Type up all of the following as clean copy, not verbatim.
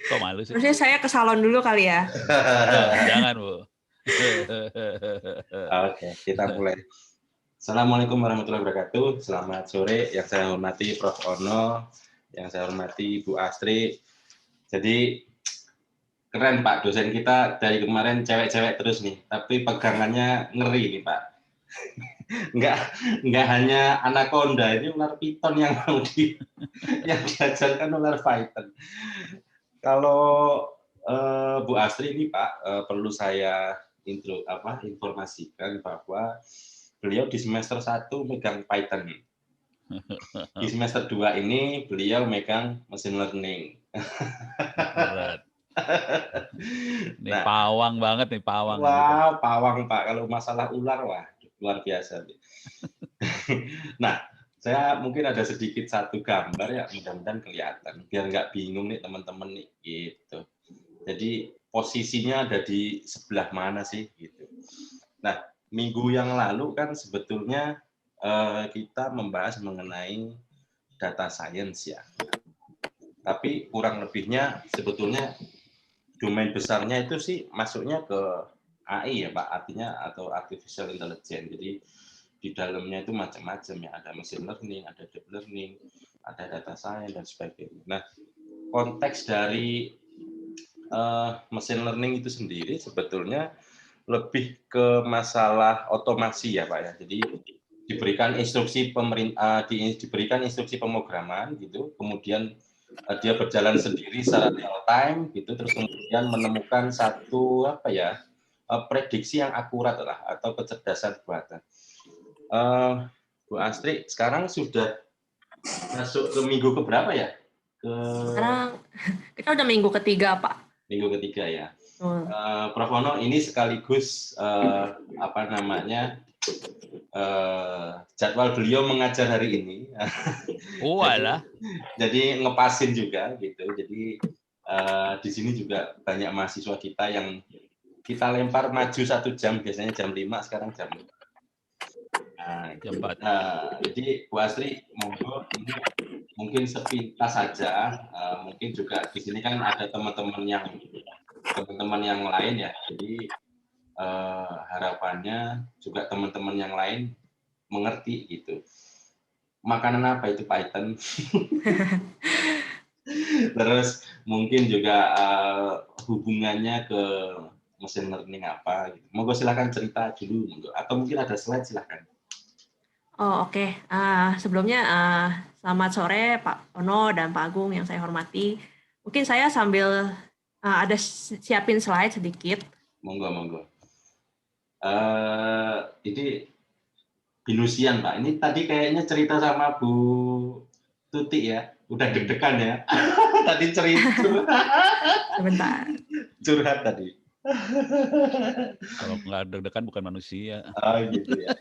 Kok malu sih? Harusnya saya ke salon dulu kali ya. Jangan, Bu. Oke, kita mulai. Assalamualaikum warahmatullahi wabarakatuh. Selamat sore, yang saya hormati Prof. Ono, yang saya hormati Bu Astri. Jadi keren Pak, dosen kita dari kemarin cewek-cewek terus nih, tapi pegangannya ngeri nih Pak. Nggak hanya anaconda, ini ular piton yang yang diajarkan ular python. Kalau Bu Astri ini Pak, perlu saya informasikan bahwa beliau di semester 1 megang Python. Di semester 2 ini beliau megang machine learning. Berat. Ini pawang banget nih, pawang. Wah, pawang Pak. Kalau masalah ular, wah luar biasa. Nah, saya mungkin ada sedikit satu gambar ya, mudah-mudahan kelihatan. Biar nggak bingung nih teman-teman nih, gitu. Jadi posisinya ada di sebelah mana sih, gitu. Nah, minggu yang lalu kan sebetulnya kita membahas mengenai data science ya. Tapi kurang lebihnya sebetulnya domain besarnya itu sih masuknya ke AI ya Pak, artinya atau artificial intelligence. Jadi di dalamnya itu macam-macam ya, ada machine learning, ada deep learning, ada data science dan sebagainya. Nah, konteks dari machine learning itu sendiri sebetulnya lebih ke masalah otomasi ya Pak ya. Jadi diberikan instruksi diberikan instruksi pemrograman gitu, kemudian dia berjalan sendiri secara real time gitu, terus kemudian menemukan satu prediksi yang akurat lah atau kecerdasan buatan. Bu Astri, sekarang sudah masuk ke minggu keberapa ya? Sekarang kita udah minggu ketiga, Pak. Minggu ketiga ya. Prof. Ono ini sekaligus jadwal beliau mengajar hari ini. Jadi ngepasin juga gitu. Jadi di sini juga banyak mahasiswa kita yang kita lempar maju 1 jam, biasanya jam 5, sekarang jam 4. Jam 4. Jadi Bu Astri, monggo ini mungkin sepintas saja, mungkin juga di sini kan ada teman-teman yang lain ya. Jadi harapannya juga teman-teman yang lain mengerti gitu. Makanan apa itu Python? Terus mungkin juga hubungannya ke machine learning apa gitu. Monggo silakan cerita dulu, monggo. Atau mungkin ada slide, silakan. Oh, oke. Sebelumnya selamat sore Pak Ono dan Pak Agung yang saya hormati. Mungkin saya sambil ada siapin slide sedikit. Monggo. Ini binusian Pak. Ini tadi kayaknya cerita sama Bu Tuti ya. Udah deg-degan ya. Tadi cerita. Sebentar. Curhat tadi. Kalau nggak deg-degan bukan manusia. Oh gitu ya.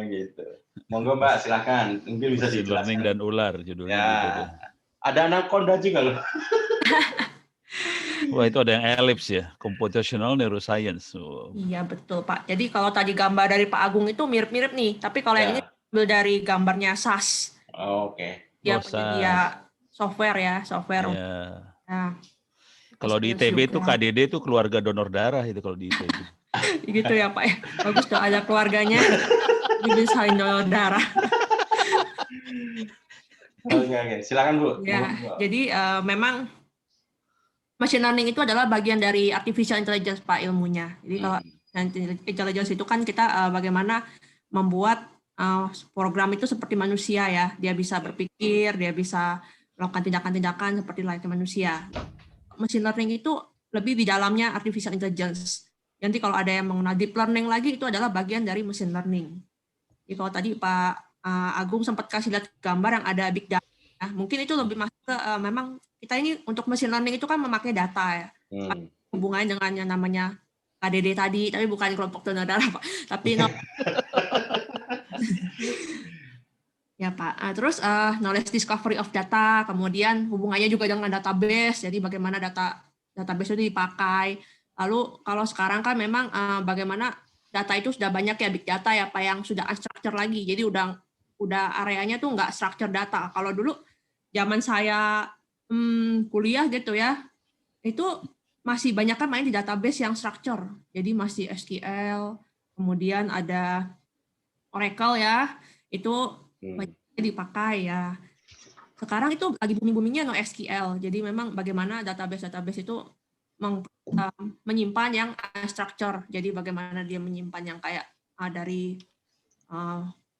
Gitu. Monggo Mbak, silakan. Mungkin bisa dijelaskan. Learning dan ular judulnya ya, gitu deh. Ada anaconda juga loh. Wah, itu ada yang ellipse ya, computational neuroscience. Iya betul Pak. Jadi kalau tadi gambar dari Pak Agung itu mirip-mirip nih, tapi kalau yang ini ambil dari gambarnya SAS. Oke. Dia penyedia software ya, software. Nah, kalau di ITB itu KDD itu keluarga donor darah itu kalau di ITB. Gitu ya Pak ya. Bagus tuh ada keluarganya bisa donor darah. Oke. Silakan Bu. Ya, jadi memang machine learning itu adalah bagian dari artificial intelligence Pak ilmunya. Jadi kalau intelligence itu kan kita bagaimana membuat program itu seperti manusia ya. Dia bisa berpikir, dia bisa melakukan tindakan-tindakan seperti layaknya manusia. Machine learning itu lebih di dalamnya artificial intelligence. Nanti kalau ada yang mengenal deep learning lagi itu adalah bagian dari machine learning. Jadi kalau tadi Pak Agung sempat kasih lihat gambar yang ada big data. Nah, mungkin itu lebih masuk ke memang kita ini untuk machine learning itu kan memakai data ya. Hubungannya dengan yang namanya KDD tadi, tapi bukan kelompok donor darah Pak. Tapi ya Pak. Terus knowledge discovery of data, kemudian hubungannya juga dengan database. Jadi bagaimana database itu dipakai. Lalu kalau sekarang kan memang bagaimana data itu sudah banyak ya big data ya Pak yang sudah unstructured lagi. Jadi udah areanya tuh nggak structured data. Kalau dulu zaman saya kuliah gitu ya, itu masih banyak kan main di database yang structure. Jadi masih SQL, kemudian ada Oracle ya, itu banyak dipakai ya. Sekarang itu lagi booming-boomingnya NoSQL. Jadi memang bagaimana database itu menyimpan yang unstructured. Jadi bagaimana dia menyimpan yang kayak dari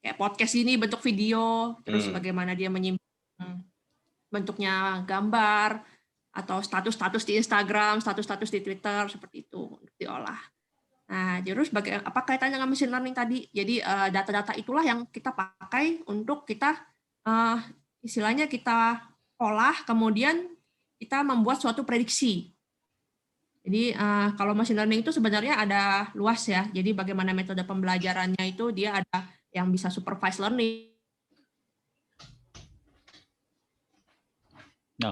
kayak podcast ini bentuk video, terus bagaimana dia menyimpan bentuknya gambar atau status-status di Instagram, status-status di Twitter seperti itu untuk diolah. Nah, terus apa kaitannya dengan machine learning tadi? Jadi data-data itulah yang kita pakai untuk kita istilahnya kita olah, kemudian kita membuat suatu prediksi. Jadi kalau machine learning itu sebenarnya ada luas ya. Jadi bagaimana metode pembelajarannya itu dia ada yang bisa supervised learning. Nah,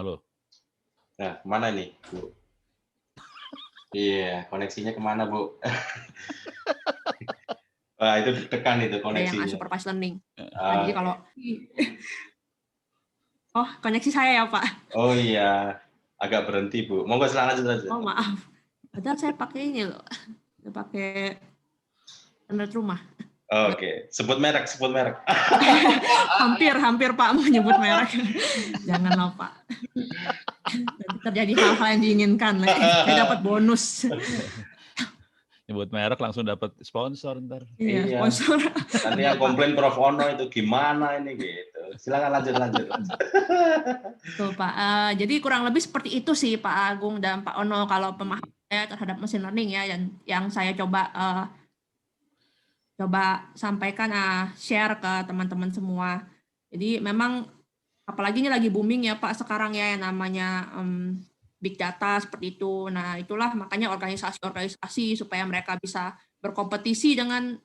kemana nih, Bu? Iya, koneksinya kemana, Bu? Wah, itu ditekan itu koneksinya. Yang unsupervised learning. Nah, jadi kalau koneksi saya ya, Pak. Oh iya, agak berhenti, Bu. Monggo silakan lanjut. Oh, maaf. Padahal saya pakai ini loh. Saya pakai internet rumah. Oke, sebut merek. hampir Pak mau nyebut merek. Janganlah Pak. Nanti terjadi hal-hal yang diinginkan. Saya dapat bonus. Nyebut merek langsung dapat sponsor ntar. Iya, sponsor. Nanti yang komplain Prof. Ono itu gimana ini gitu. Silakan lanjut. Tuh Pak. Jadi kurang lebih seperti itu sih Pak Agung dan Pak Ono kalau pemahaman saya terhadap machine learning ya, dan yang saya coba sampaikan, share ke teman-teman semua. Jadi memang apalagi ini lagi booming ya Pak sekarang ya yang namanya big data seperti itu. Nah itulah makanya organisasi-organisasi supaya mereka bisa berkompetisi dengan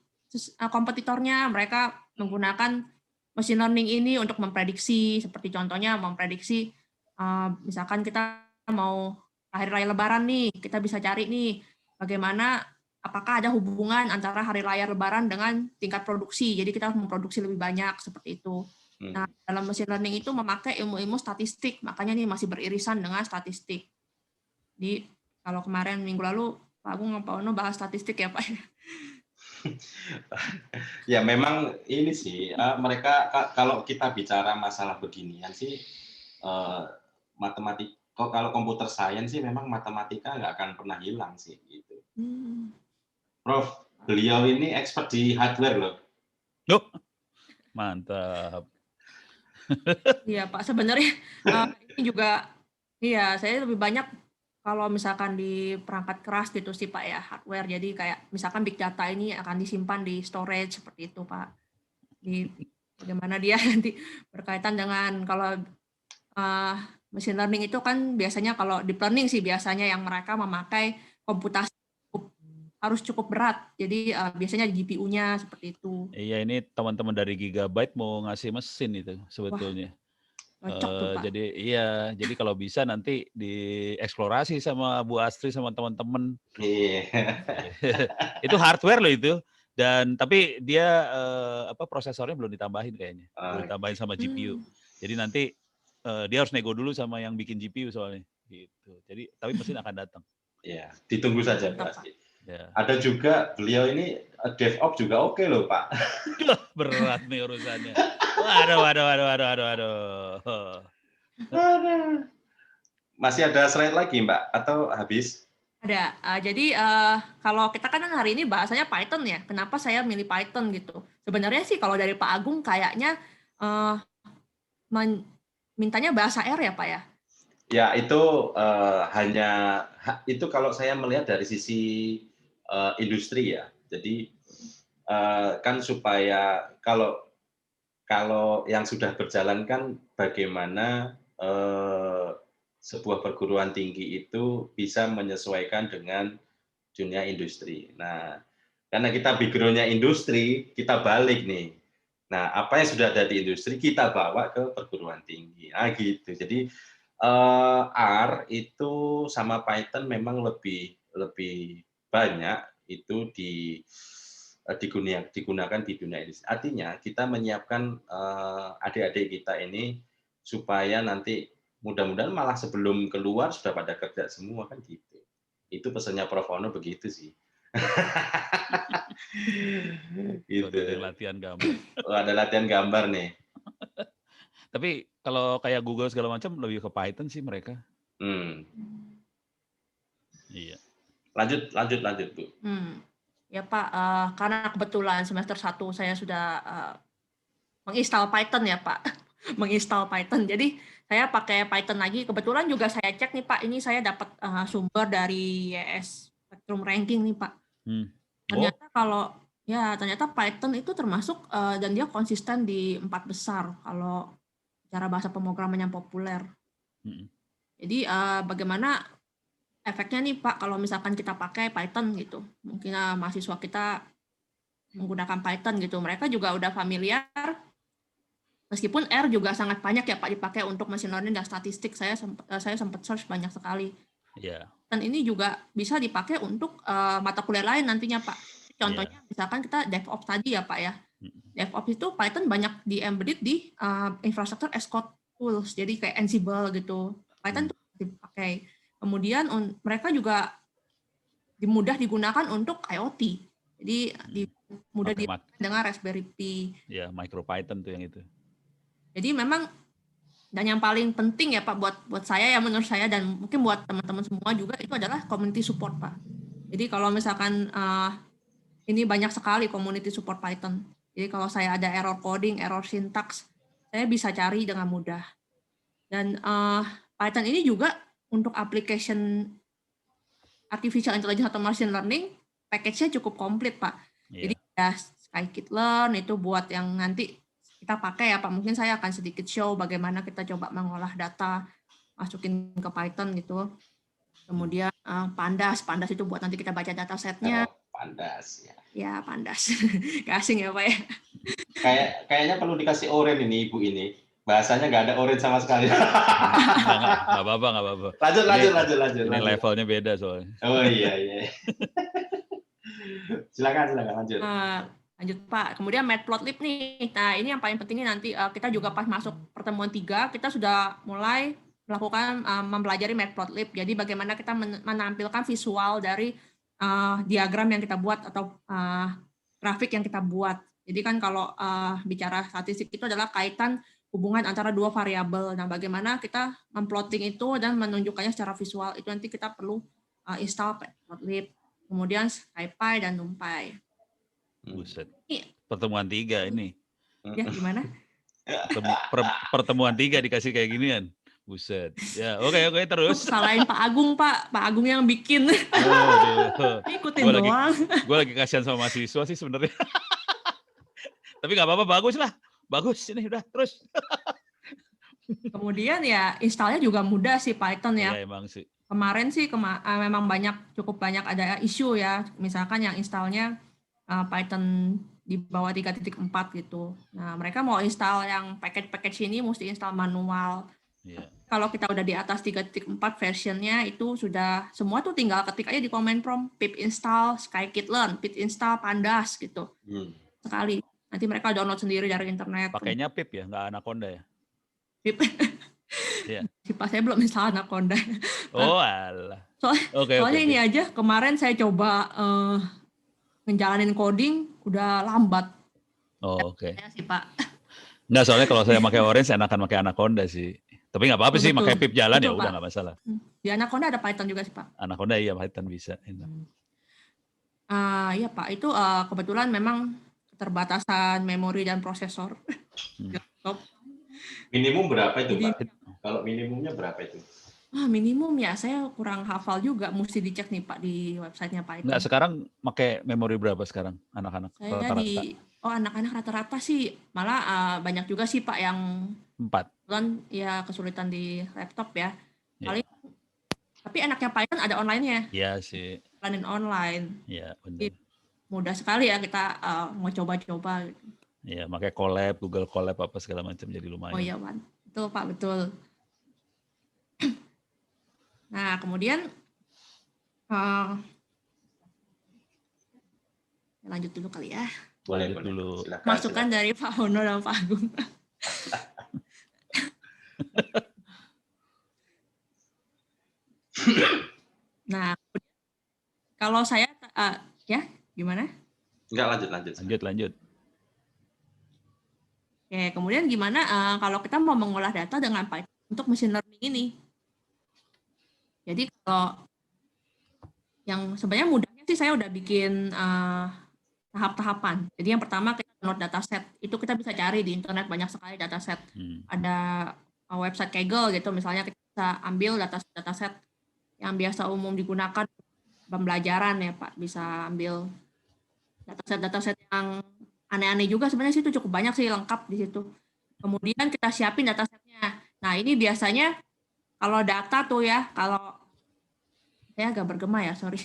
kompetitornya, mereka menggunakan machine learning ini untuk memprediksi, seperti contohnya memprediksi misalkan kita mau hari raya Lebaran nih, kita bisa cari nih bagaimana apakah ada hubungan antara hari raya Lebaran dengan tingkat produksi. Jadi kita harus memproduksi lebih banyak seperti itu. Nah, dalam machine learning itu memakai ilmu-ilmu statistik, makanya ini masih beririsan dengan statistik. Jadi kalau kemarin minggu lalu Pak Agung sama Pak Ono bahas statistik ya Pak. Ya memang ini sih mereka kalau kita bicara masalah beginian sih matematika. Kalau komputer science sih memang matematika nggak akan pernah hilang sih gitu. Prof, beliau ini expert di hardware loh. Mantap. Iya Pak, sebenarnya ini juga saya lebih banyak kalau misalkan di perangkat keras gitu sih Pak ya, hardware. Jadi kayak misalkan big data ini akan disimpan di storage seperti itu Pak. Di bagaimana dia nanti berkaitan dengan kalau machine learning itu kan biasanya kalau deep learning sih biasanya yang mereka memakai komputasi harus cukup berat. Jadi biasanya GPU-nya seperti itu. Iya, ini teman-teman dari Gigabyte mau ngasih mesin itu sebetulnya. Cocok tuh, Pak. Jadi kalau bisa nanti dieksplorasi sama Bu Astri sama teman-teman. Itu hardware loh itu. Dan tapi dia prosesornya belum ditambahin kayaknya. Belum ditambahin sama GPU. Jadi nanti dia harus nego dulu sama yang bikin GPU soalnya gitu. Jadi tapi mesin akan datang. Iya, ditunggu saja Bu Astri. Ya. Ada juga beliau ini DevOps juga oke loh Pak. Berat nih urusannya. Waduh. Masih ada slide lagi Mbak atau habis? Ada. Jadi kalau kita kan hari ini bahasanya Python ya. Kenapa saya milih Python gitu? Sebenarnya sih kalau dari Pak Agung kayaknya mintanya bahasa R ya Pak ya? Ya itu itu kalau saya melihat dari sisi industri ya. Jadi kan supaya kalau yang sudah berjalan kan bagaimana sebuah perguruan tinggi itu bisa menyesuaikan dengan dunia industri. Nah, karena kita background-nya industri, kita balik nih. Nah, apa yang sudah ada di industri kita bawa ke perguruan tinggi. Nah, gitu. Jadi R itu sama Python memang lebih banyak itu digunakan di dunia industri. Artinya kita menyiapkan adik-adik kita ini supaya nanti mudah-mudahan malah sebelum keluar sudah pada kerja semua kan gitu. Itu pesannya Prof. Ono begitu sih. Gitu. Ada latihan gambar. Oh, ada latihan gambar nih. Tapi kalau kayak Google segala macam lebih ke Python sih mereka. Iya. Lanjut Bu. Ya Pak, karena kebetulan semester 1 saya sudah menginstal Python ya Pak. Menginstal Python. Jadi saya pakai Python lagi. Kebetulan juga saya cek nih Pak, ini saya dapat sumber dari YS Spectrum Ranking nih Pak. Ternyata Python itu termasuk dan dia konsisten di 4 besar kalau cara bahasa pemrograman yang populer. Jadi bagaimana efeknya nih Pak kalau misalkan kita pakai Python gitu. Mungkin mahasiswa kita menggunakan Python gitu. Mereka juga udah familiar. Meskipun R juga sangat banyak ya Pak dipakai untuk machine learning dan statistik. Saya sempat search banyak sekali. Dan ini juga bisa dipakai untuk mata kuliah lain nantinya Pak. Contohnya misalkan kita DevOps tadi ya Pak ya. DevOps itu Python banyak di-embedded di infrastruktur as code tools. Jadi kayak Ansible gitu. Python itu dipakai. Kemudian mereka juga mudah digunakan untuk IoT. Jadi mudah digunakan dengan Raspberry Pi. Ya, MicroPython tuh yang itu. Jadi memang dan yang paling penting ya Pak buat saya ya menurut saya dan mungkin buat teman-teman semua juga itu adalah community support Pak. Jadi kalau misalkan ini banyak sekali community support Python. Jadi kalau saya ada error coding, error syntax, saya bisa cari dengan mudah. Dan Python ini juga untuk application artificial intelligence atau machine learning, package-nya cukup komplit Pak. Jadi ya scikit-learn itu buat yang nanti kita pakai ya Pak. Mungkin saya akan sedikit show bagaimana kita coba mengolah data, masukin ke Python gitu. Kemudian Pandas itu buat nanti kita baca datasetnya. Pandas ya. Ya Pandas, asing ya Pak ya. Kayaknya perlu dikasih oren ini Ibu ini. Bahasanya nggak ada oren sama sekali. Nggak apa-apa. Lanjut. Ini levelnya beda soalnya. Oh iya. Silakan lanjut. Lanjut Pak. Kemudian Matplotlib nih. Nah ini yang paling penting nanti kita juga pas masuk pertemuan 3 kita sudah mulai melakukan mempelajari Matplotlib. Jadi bagaimana kita menampilkan visual dari diagram yang kita buat atau grafik yang kita buat. Jadi kan kalau bicara statistik itu adalah kaitan hubungan antara dua variabel. Nah, bagaimana kita memplotting itu dan menunjukkannya secara visual itu nanti kita perlu install Matplotlib, kemudian SciPy dan NumPy. Buset. Pertemuan 3 ini. Ya gimana? Pertemuan 3 dikasih kayak ginian. Buset. Ya, oke terus. Salahin Pak Agung, Pak. Pak Agung yang bikin. Ikutin doang. Gue lagi kasihan sama mahasiswa sih sebenarnya. Tapi nggak apa-apa, bagus ini udah terus. Kemudian ya installnya juga mudah sih Python ya. Iya emang sih. Kemarin sih memang cukup banyak ada isu ya. Misalkan yang installnya Python di bawah 3.4 gitu. Nah mereka mau install yang package ini mesti install manual. Iya. Kalau kita udah di atas 3.4 versionnya itu sudah semua tuh tinggal ketik aja di command prompt pip install scikit-learn, pip install pandas gitu. Sekali. Nanti mereka download sendiri dari internet. Pakainya pip ya, nggak Anaconda ya? Pip. Iya. Pas saya belum install Anaconda. Oh alah. Soalnya ini aja kemarin saya coba ngejalanin coding udah lambat. Oh oke. Saya sih Pak. Nggak, soalnya kalau saya pakai Orange enakan pakai Anaconda sih. Tapi nggak apa-apa sih, pakai pip jalan ya udah nggak masalah. Di Anaconda ada Python juga sih Pak. Anaconda iya Python bisa. Iya Pak, itu kebetulan memang keterbatasan memori dan prosesor. Minimum berapa itu Pak? Kalau minimumnya berapa itu? Minimum ya, saya kurang hafal juga, mesti dicek nih Pak di websitenya Python. Nggak, sekarang pakai memori berapa sekarang anak-anak? Saya anak-anak rata-rata sih malah banyak juga sih Pak yang 4. Kan ya kesulitan di laptop ya. Paling tapi enaknya Python ada online-nya. Iya sih. Online. Iya benar. Mudah sekali ya kita mau coba-coba. Iya, pakai Colab, Google Colab apa segala macam jadi lumayan. Oh iya, Wan. Betul Pak, betul. Nah, kemudian lanjut dulu kali ya. Boleh dulu. Masukan dari Pak Hono dan Pak Agung. Nah, kalau saya ya gimana? Enggak, lanjut. Lanjut. Oke, kemudian gimana kalau kita mau mengolah data dengan Python untuk machine learning ini? Jadi kalau yang sebenarnya mudahnya sih saya udah bikin tahap-tahapan. Jadi yang pertama kita download dataset. Itu kita bisa cari di internet banyak sekali dataset. Ada website Kaggle gitu, misalnya kita bisa ambil dataset yang biasa umum digunakan pembelajaran ya Pak. Bisa ambil dataset yang aneh-aneh juga sebenarnya situ cukup banyak sih, lengkap di situ. Kemudian kita siapin datasetnya. Nah ini biasanya kalau data tuh ya, kalau saya agak bergema ya, sorry.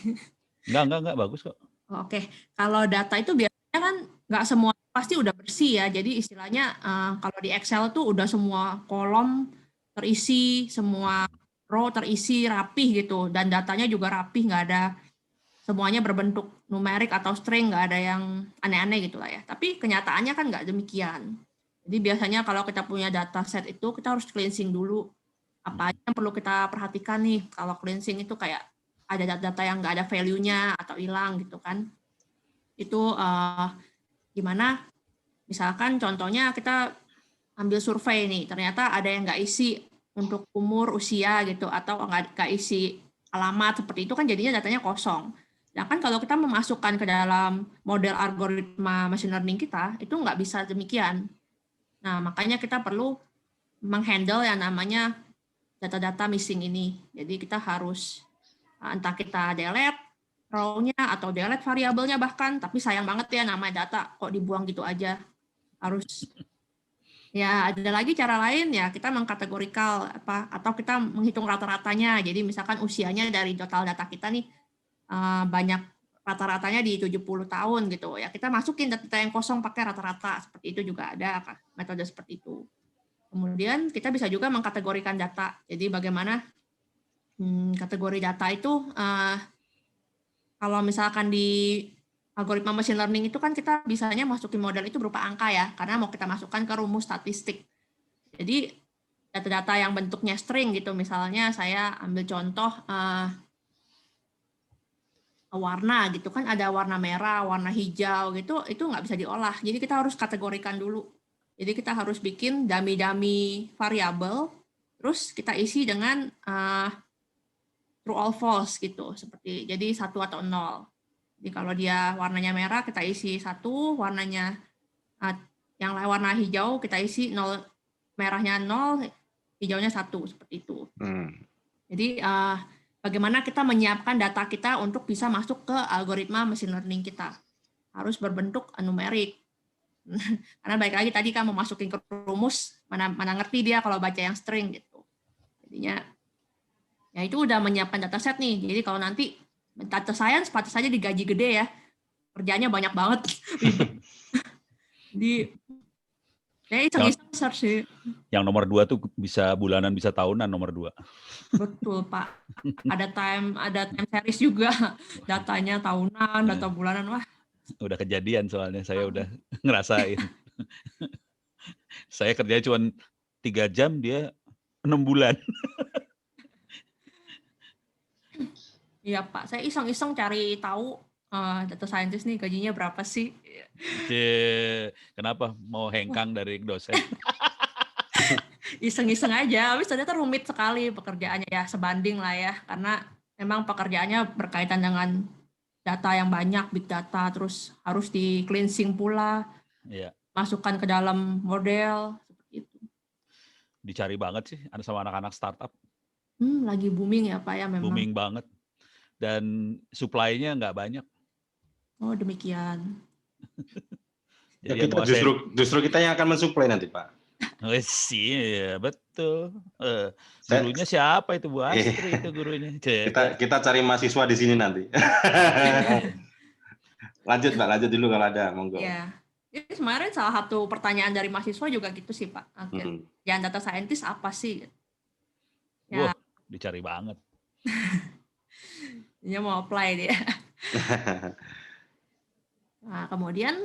Enggak, bagus kok. Oke, kalau data itu biasanya kan nggak semua pasti udah bersih ya. Jadi istilahnya kalau di Excel tuh udah semua kolom terisi, semua row terisi rapih gitu, dan datanya juga rapih, nggak ada semuanya berbentuk numerik atau string, nggak ada yang aneh-aneh gitu lah ya. Tapi kenyataannya kan nggak demikian. Jadi biasanya kalau kita punya data set itu kita harus cleansing dulu. Apa aja yang perlu kita perhatikan nih? Kalau cleansing itu kayak ada data yang nggak ada value-nya atau hilang gitu kan. Itu gimana? Misalkan contohnya kita ambil survei nih, ternyata ada yang nggak isi untuk umur, usia gitu, atau nggak isi alamat seperti itu kan jadinya datanya kosong. Sedangkan kalau kita memasukkan ke dalam model algoritma machine learning kita, itu nggak bisa demikian. Nah, makanya kita perlu menghandle yang namanya data-data missing ini. Jadi kita harus entah kita delete row-nya atau delete variabelnya bahkan, tapi sayang banget ya namanya data kok dibuang gitu aja. Harus ya ada lagi cara lain ya, kita mengkategorikal apa atau kita menghitung rata-ratanya. Jadi misalkan usianya dari total data kita nih banyak rata-ratanya di 70 tahun gitu ya. Kita masukin data yang kosong pakai rata-rata, seperti itu juga ada metode seperti itu. Kemudian kita bisa juga mengkategorikan data. Jadi bagaimana kategori data itu kalau misalkan di algoritma machine learning itu kan kita bisanya masukin model itu berupa angka ya, karena mau kita masukkan ke rumus statistik. Jadi data-data yang bentuknya string gitu, misalnya saya ambil contoh warna gitu kan, ada warna merah, warna hijau gitu, itu nggak bisa diolah. Jadi kita harus kategorikan dulu. Jadi kita harus bikin dummy variabel, terus kita isi dengan true all false gitu, seperti jadi 1 atau 0. Jadi kalau dia warnanya merah kita isi 1, warnanya yang warna hijau kita isi 0, merahnya 0, hijaunya 1, seperti itu. Jadi bagaimana kita menyiapkan data kita untuk bisa masuk ke algoritma machine learning kita. Harus berbentuk numerik. Karena baik lagi tadi kan mau masukin ke rumus, mana ngerti dia kalau baca yang string gitu. Jadinya ya itu udah menyiapkan dataset nih. Jadi kalau nanti data science patut saja digaji gede ya. Kerjanya banyak banget. Di saya iseng-iseng search sih. Yang nomor 2 tuh bisa bulanan, bisa tahunan nomor 2. Betul, Pak. Ada time series juga. Datanya tahunan, data bulanan, wah. Udah kejadian soalnya, saya udah ngerasain. Saya kerja cuma 3 jam, dia 6 bulan. Iya, Pak. Saya iseng-iseng cari tahu data scientist nih gajinya berapa sih. Kenapa? Mau hengkang dari dosen? Iseng-iseng aja, habis ternyata rumit sekali pekerjaannya ya, sebanding lah ya, karena memang pekerjaannya berkaitan dengan data yang banyak, big data, terus harus di cleansing pula, masukkan ke dalam model, seperti itu. Dicari banget sih, ada sama anak-anak startup. Lagi booming ya Pak ya memang. Booming banget, dan supply-nya nggak banyak. Oh demikian. Ya, kita justru kita yang akan mensuplai nanti Pak. Iya betul. Gurunya siapa itu, Bu Astri itu gurunya. Kita cari mahasiswa di sini nanti. Lanjut Pak, lanjut dulu kalau ada, monggo. Ya. Jadi kemarin salah satu pertanyaan dari mahasiswa juga gitu sih Pak. Yang data scientist apa sih? Ya. Wah, dicari banget. Dia mau apply dia. Nah, kemudian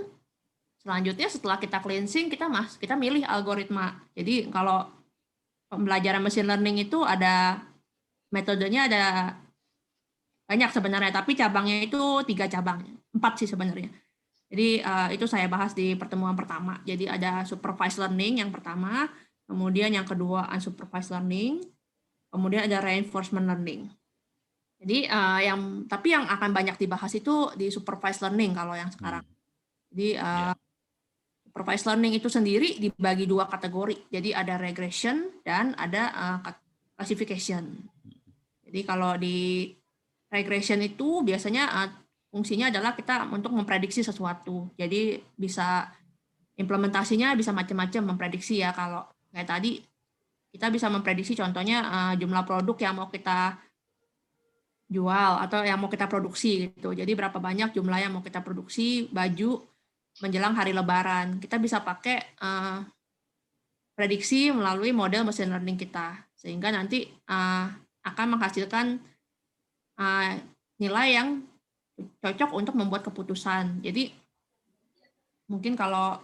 selanjutnya setelah kita cleansing, kita milih algoritma. Jadi kalau pembelajaran machine learning itu ada metodenya, ada banyak sebenarnya, tapi cabangnya itu 3 cabang, 4 sih sebenarnya. Jadi itu saya bahas di pertemuan pertama. Jadi ada supervised learning yang pertama, kemudian yang kedua unsupervised learning, kemudian ada reinforcement learning. Jadi tapi yang akan banyak dibahas itu di supervised learning kalau yang sekarang. Jadi supervised learning itu sendiri dibagi 2 kategori. Jadi ada regression dan ada classification. Jadi kalau di regression itu biasanya fungsinya adalah kita untuk memprediksi sesuatu. Jadi bisa implementasinya bisa macam-macam memprediksi ya. Kalau kayak tadi kita bisa memprediksi contohnya jumlah produk yang mau kita jual atau yang mau kita produksi gitu. Jadi berapa banyak jumlah yang mau kita produksi baju menjelang hari Lebaran. Kita bisa pakai prediksi melalui model machine learning kita. Sehingga nanti akan menghasilkan nilai yang cocok untuk membuat keputusan. Jadi mungkin kalau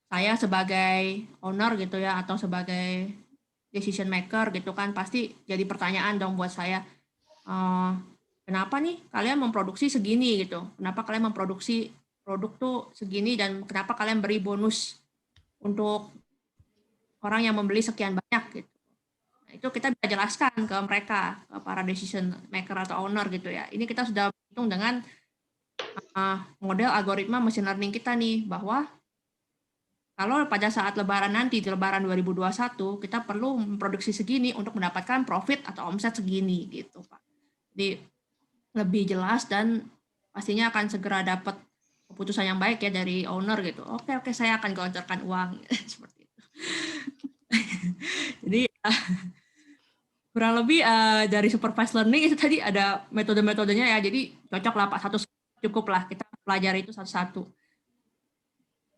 saya sebagai owner gitu ya atau sebagai decision maker gitu kan pasti jadi pertanyaan dong buat saya, kenapa nih kalian memproduksi segini gitu? Kenapa kalian memproduksi produk tuh segini dan kenapa kalian beri bonus untuk orang yang membeli sekian banyak gitu? Nah, itu kita bisa jelaskan ke mereka, ke para decision maker atau owner gitu ya. Ini kita sudah hitung dengan model algoritma machine learning kita nih, bahwa kalau pada saat Lebaran nanti, di Lebaran 2021, kita perlu memproduksi segini untuk mendapatkan profit atau omset segini gitu, Pak. Jadi lebih jelas dan pastinya akan segera dapat keputusan yang baik ya dari owner gitu. Oke, saya akan gelontorkan uang seperti itu. Jadi kurang lebih dari supervised learning itu tadi ada metode-metodenya ya. Jadi cocok lah Pak, satu cukup lah kita pelajari itu satu-satu.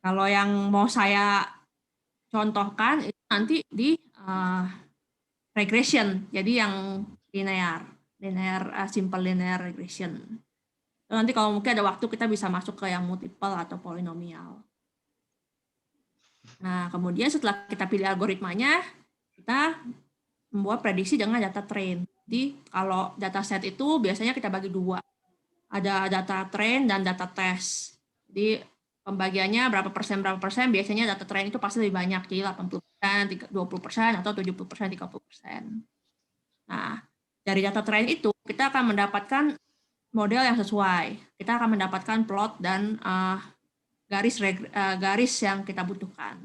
Kalau yang mau saya contohkan itu nanti di regression, jadi yang simple linear regression. Nanti kalau mungkin ada waktu kita bisa masuk ke yang multiple atau polinomial. Nah, kemudian setelah kita pilih algoritmanya, kita membuat prediksi dengan data train. Jadi kalau dataset itu biasanya kita bagi 2. Ada data train dan data test. Jadi pembagiannya berapa persen, biasanya data train itu pasti lebih banyak, jadi 80%, 20%, atau 70%, 30%. Nah, dari data train itu kita akan mendapatkan model yang sesuai. Kita akan mendapatkan plot dan garis yang kita butuhkan.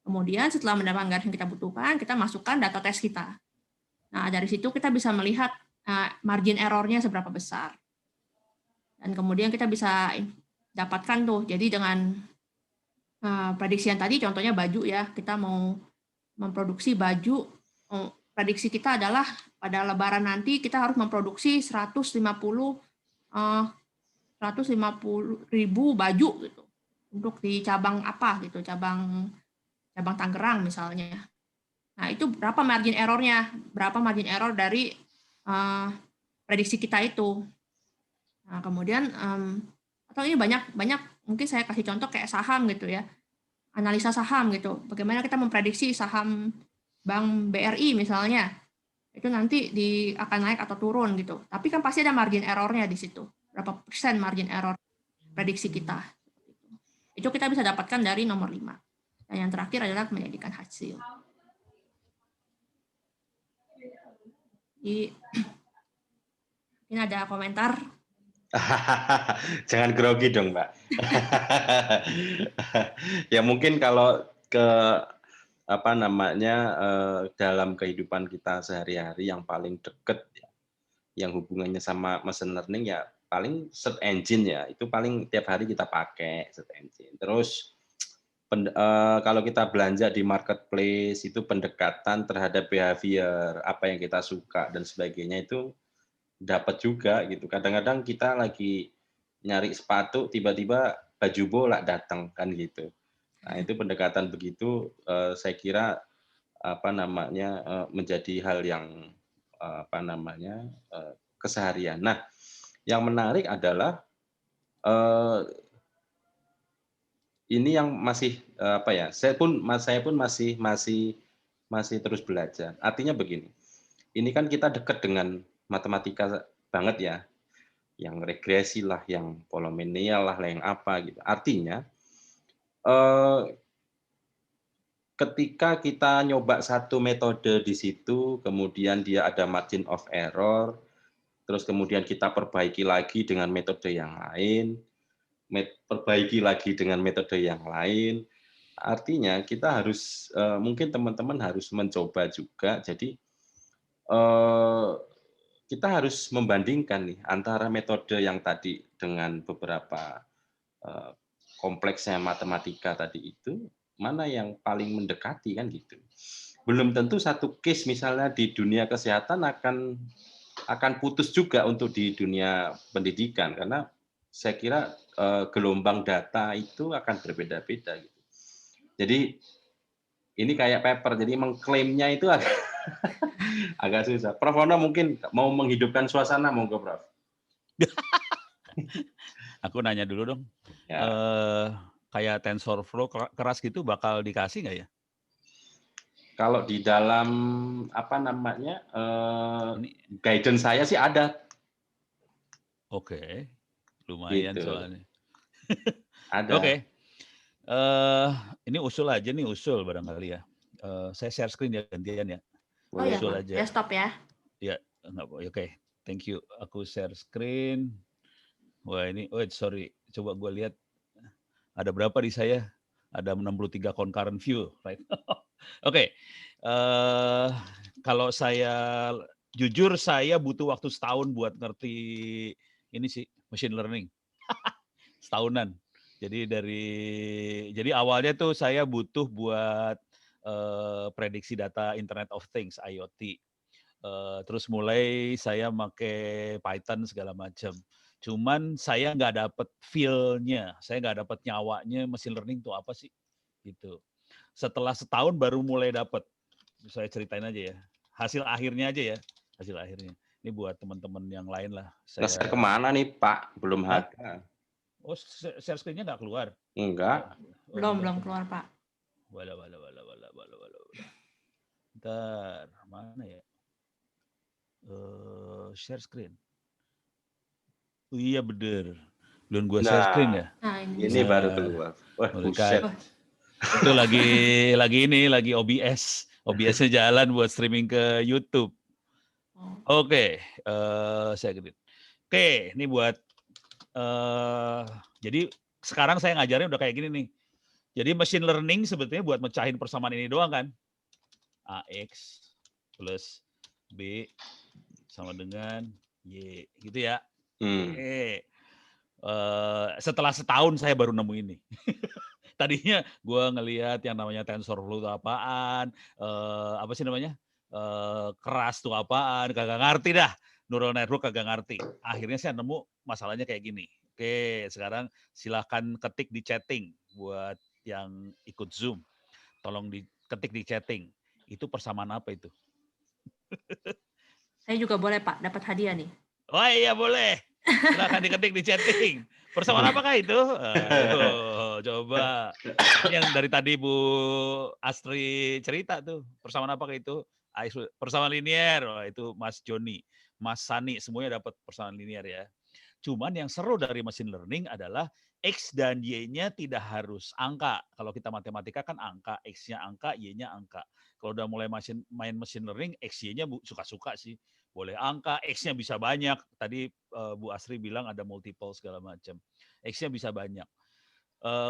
Kemudian setelah mendapatkan garis yang kita butuhkan, kita masukkan data test kita. Nah, dari situ kita bisa melihat margin error-nya seberapa besar. Dan kemudian kita bisa dapatkan tuh, jadi dengan prediksi yang tadi, contohnya baju ya, kita mau memproduksi baju, prediksi kita adalah pada Lebaran nanti kita harus memproduksi 150.000 baju gitu, untuk di cabang apa gitu, cabang Tangerang misalnya. Nah, itu berapa margin error-nya, berapa margin error dari prediksi kita itu. Nah, kemudian atau ini banyak mungkin saya kasih contoh kayak saham gitu ya, analisa saham gitu, bagaimana kita memprediksi saham Bank BRI misalnya, itu nanti akan naik atau turun gitu, tapi kan pasti ada margin error-nya di situ, berapa persen margin error prediksi kita. Itu kita bisa dapatkan dari nomor 5. Dan yang terakhir adalah menjadikan hasil. Jadi, ini ada komentar. Jangan grogi dong, Mbak. Ya mungkin kalau dalam kehidupan kita sehari-hari yang paling dekat ya, yang hubungannya sama machine learning ya paling search engine ya, itu paling tiap hari kita pakai search engine. Terus kalau kita belanja di marketplace itu pendekatan terhadap behavior, apa yang kita suka dan sebagainya itu dapat juga gitu. Kadang-kadang kita lagi nyari sepatu, tiba-tiba baju bola datang kan gitu. Nah, itu pendekatan begitu saya kira menjadi hal yang keseharian. Nah, yang menarik adalah ini yang masih saya pun masih terus belajar. Artinya begini, ini kan kita dekat dengan matematika banget ya. yang regresi lah, yang polinomial lah, yang apa gitu. Artinya ketika kita nyoba satu metode di situ, kemudian dia ada margin of error, terus kemudian kita perbaiki lagi dengan metode yang lain, perbaiki lagi dengan metode yang lain. Artinya kita harus mungkin teman-teman harus mencoba juga. Jadi kita harus membandingkan nih antara metode yang tadi dengan beberapa kompleksnya matematika tadi itu, mana yang paling mendekati kan gitu. Belum tentu satu case misalnya di dunia kesehatan akan putus juga untuk di dunia pendidikan, karena saya kira gelombang data itu akan berbeda-beda gitu. Jadi ini kayak paper, jadi mengklaimnya itu agak susah. Prof Wono mungkin mau menghidupkan suasana, monggo Prof. Aku nanya dulu dong. Ya. Kayak TensorFlow keras gitu bakal dikasih nggak ya? Kalau di dalam apa namanya guidance saya sih ada. Oke, lumayan Gitu. soalnya. Ada. Oke. Ini usul aja nih, usul barangkali ya. Saya share screen ya gantian ya. Oh ya, Usul Pak. aja. Ya stop ya. Ya, oke. Thank you. Aku share screen. Wah ini, sorry. Coba gue lihat. Ada berapa di saya? Ada 63 concurrent view, right? Oke. Kalau saya jujur saya butuh waktu setahun buat ngerti ini sih machine learning. Setahunan. Jadi awalnya tuh saya butuh buat prediksi data Internet of Things (IoT). Terus mulai saya pakai Python segala macam. Cuman saya nggak dapet feel-nya, saya nggak dapet nyawanya machine learning itu apa sih, gitu. Setelah setahun baru mulai dapet. Saya ceritain aja ya, hasil akhirnya aja ya, hasil akhirnya. Ini buat teman-teman yang lain lah. Nge-share kemana nih Pak? Belum ada. Oh, share screen-nya nggak keluar? Enggak. Belum keluar Pak. Wala. Bentar, mana ya? Share screen. Oh iya bener. Belum gua share screen ya? Nah, ini baru keluar. Wah, buset. Itu lagi OBS. OBS-nya jalan buat streaming ke YouTube. Oke, saya gede. Oke, ini buat jadi sekarang saya ngajarnya udah kayak gini nih. Jadi machine learning sebetulnya buat mecahin persamaan ini doang kan. AX plus B sama dengan Y gitu ya. Oke. Setelah setahun saya baru nemu ini. Tadinya gue ngelihat yang namanya TensorFlow itu apaan, apa sih namanya, keras tuh apaan, kagak ngerti dah. Neural network kagak ngerti. Akhirnya saya nemu masalahnya kayak gini. Oke, sekarang silahkan ketik di chatting buat yang ikut Zoom. Tolong diketik di chatting. Itu persamaan apa itu? Saya juga boleh Pak, dapat hadiah nih. Oh iya boleh. Silahkan diketik di chatting. Persamaan apakah itu? Aduh, coba. Ini yang dari tadi Bu Astri cerita tuh. Persamaan apakah itu? Persamaan linear. Oh, itu Mas Joni, Mas Sani, semuanya dapat persamaan linear ya. Cuman yang seru dari machine learning adalah X dan Y-nya tidak harus angka. Kalau kita matematika kan angka, X-nya angka, Y-nya angka. Kalau udah mulai main machine learning, X, Y-nya suka-suka sih. Boleh angka, X-nya bisa banyak. Tadi Bu Asri bilang ada multiple segala macam. X-nya bisa banyak.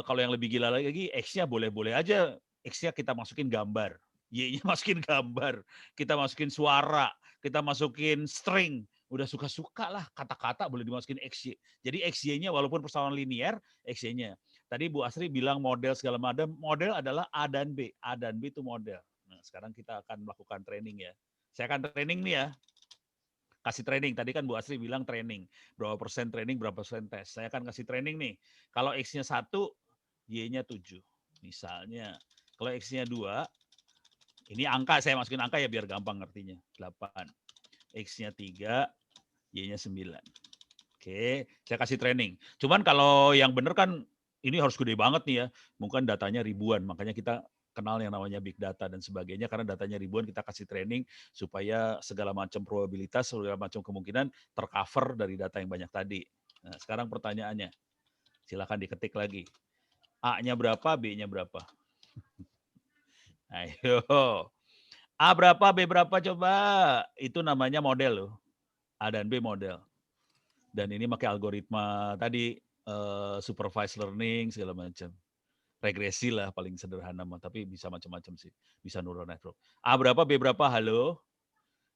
Kalau yang lebih gila lagi, X-nya boleh-boleh aja. X-nya kita masukin gambar. Y-nya masukin gambar. Kita masukin suara. Kita masukin string. Udah suka-suka lah, kata-kata boleh dimasukin XY. Jadi XY-nya walaupun persamaan linear, XY-nya. Tadi Bu Asri bilang model segala macam. Model adalah A dan B. A dan B itu model. Nah, sekarang kita akan melakukan training ya. Saya akan training nih ya. Kasih training. Tadi kan Bu Asri bilang training. Berapa persen training, berapa persen tes. Saya akan kasih training nih. Kalau X-nya 1, Y-nya 7. Misalnya. Kalau X-nya 2, ini angka, saya masukin angka ya biar gampang ngertinya. 8. X-nya 3, Y-nya 9. Oke, saya kasih training. Cuman kalau yang benar kan ini harus gede banget nih ya. Mungkin datanya ribuan, makanya kita kenal yang namanya big data dan sebagainya, karena datanya ribuan, kita kasih training supaya segala macam probabilitas, segala macam kemungkinan tercover dari data yang banyak tadi. Nah, sekarang pertanyaannya, silakan diketik lagi. A-nya berapa, B-nya berapa? Ayo. A berapa, B berapa coba? Itu namanya model loh. A dan B model. Dan ini pakai algoritma tadi, supervised learning, segala macam. Regresi lah paling sederhana mah, tapi bisa macam-macam sih. Bisa neural network. A berapa, B berapa? Halo?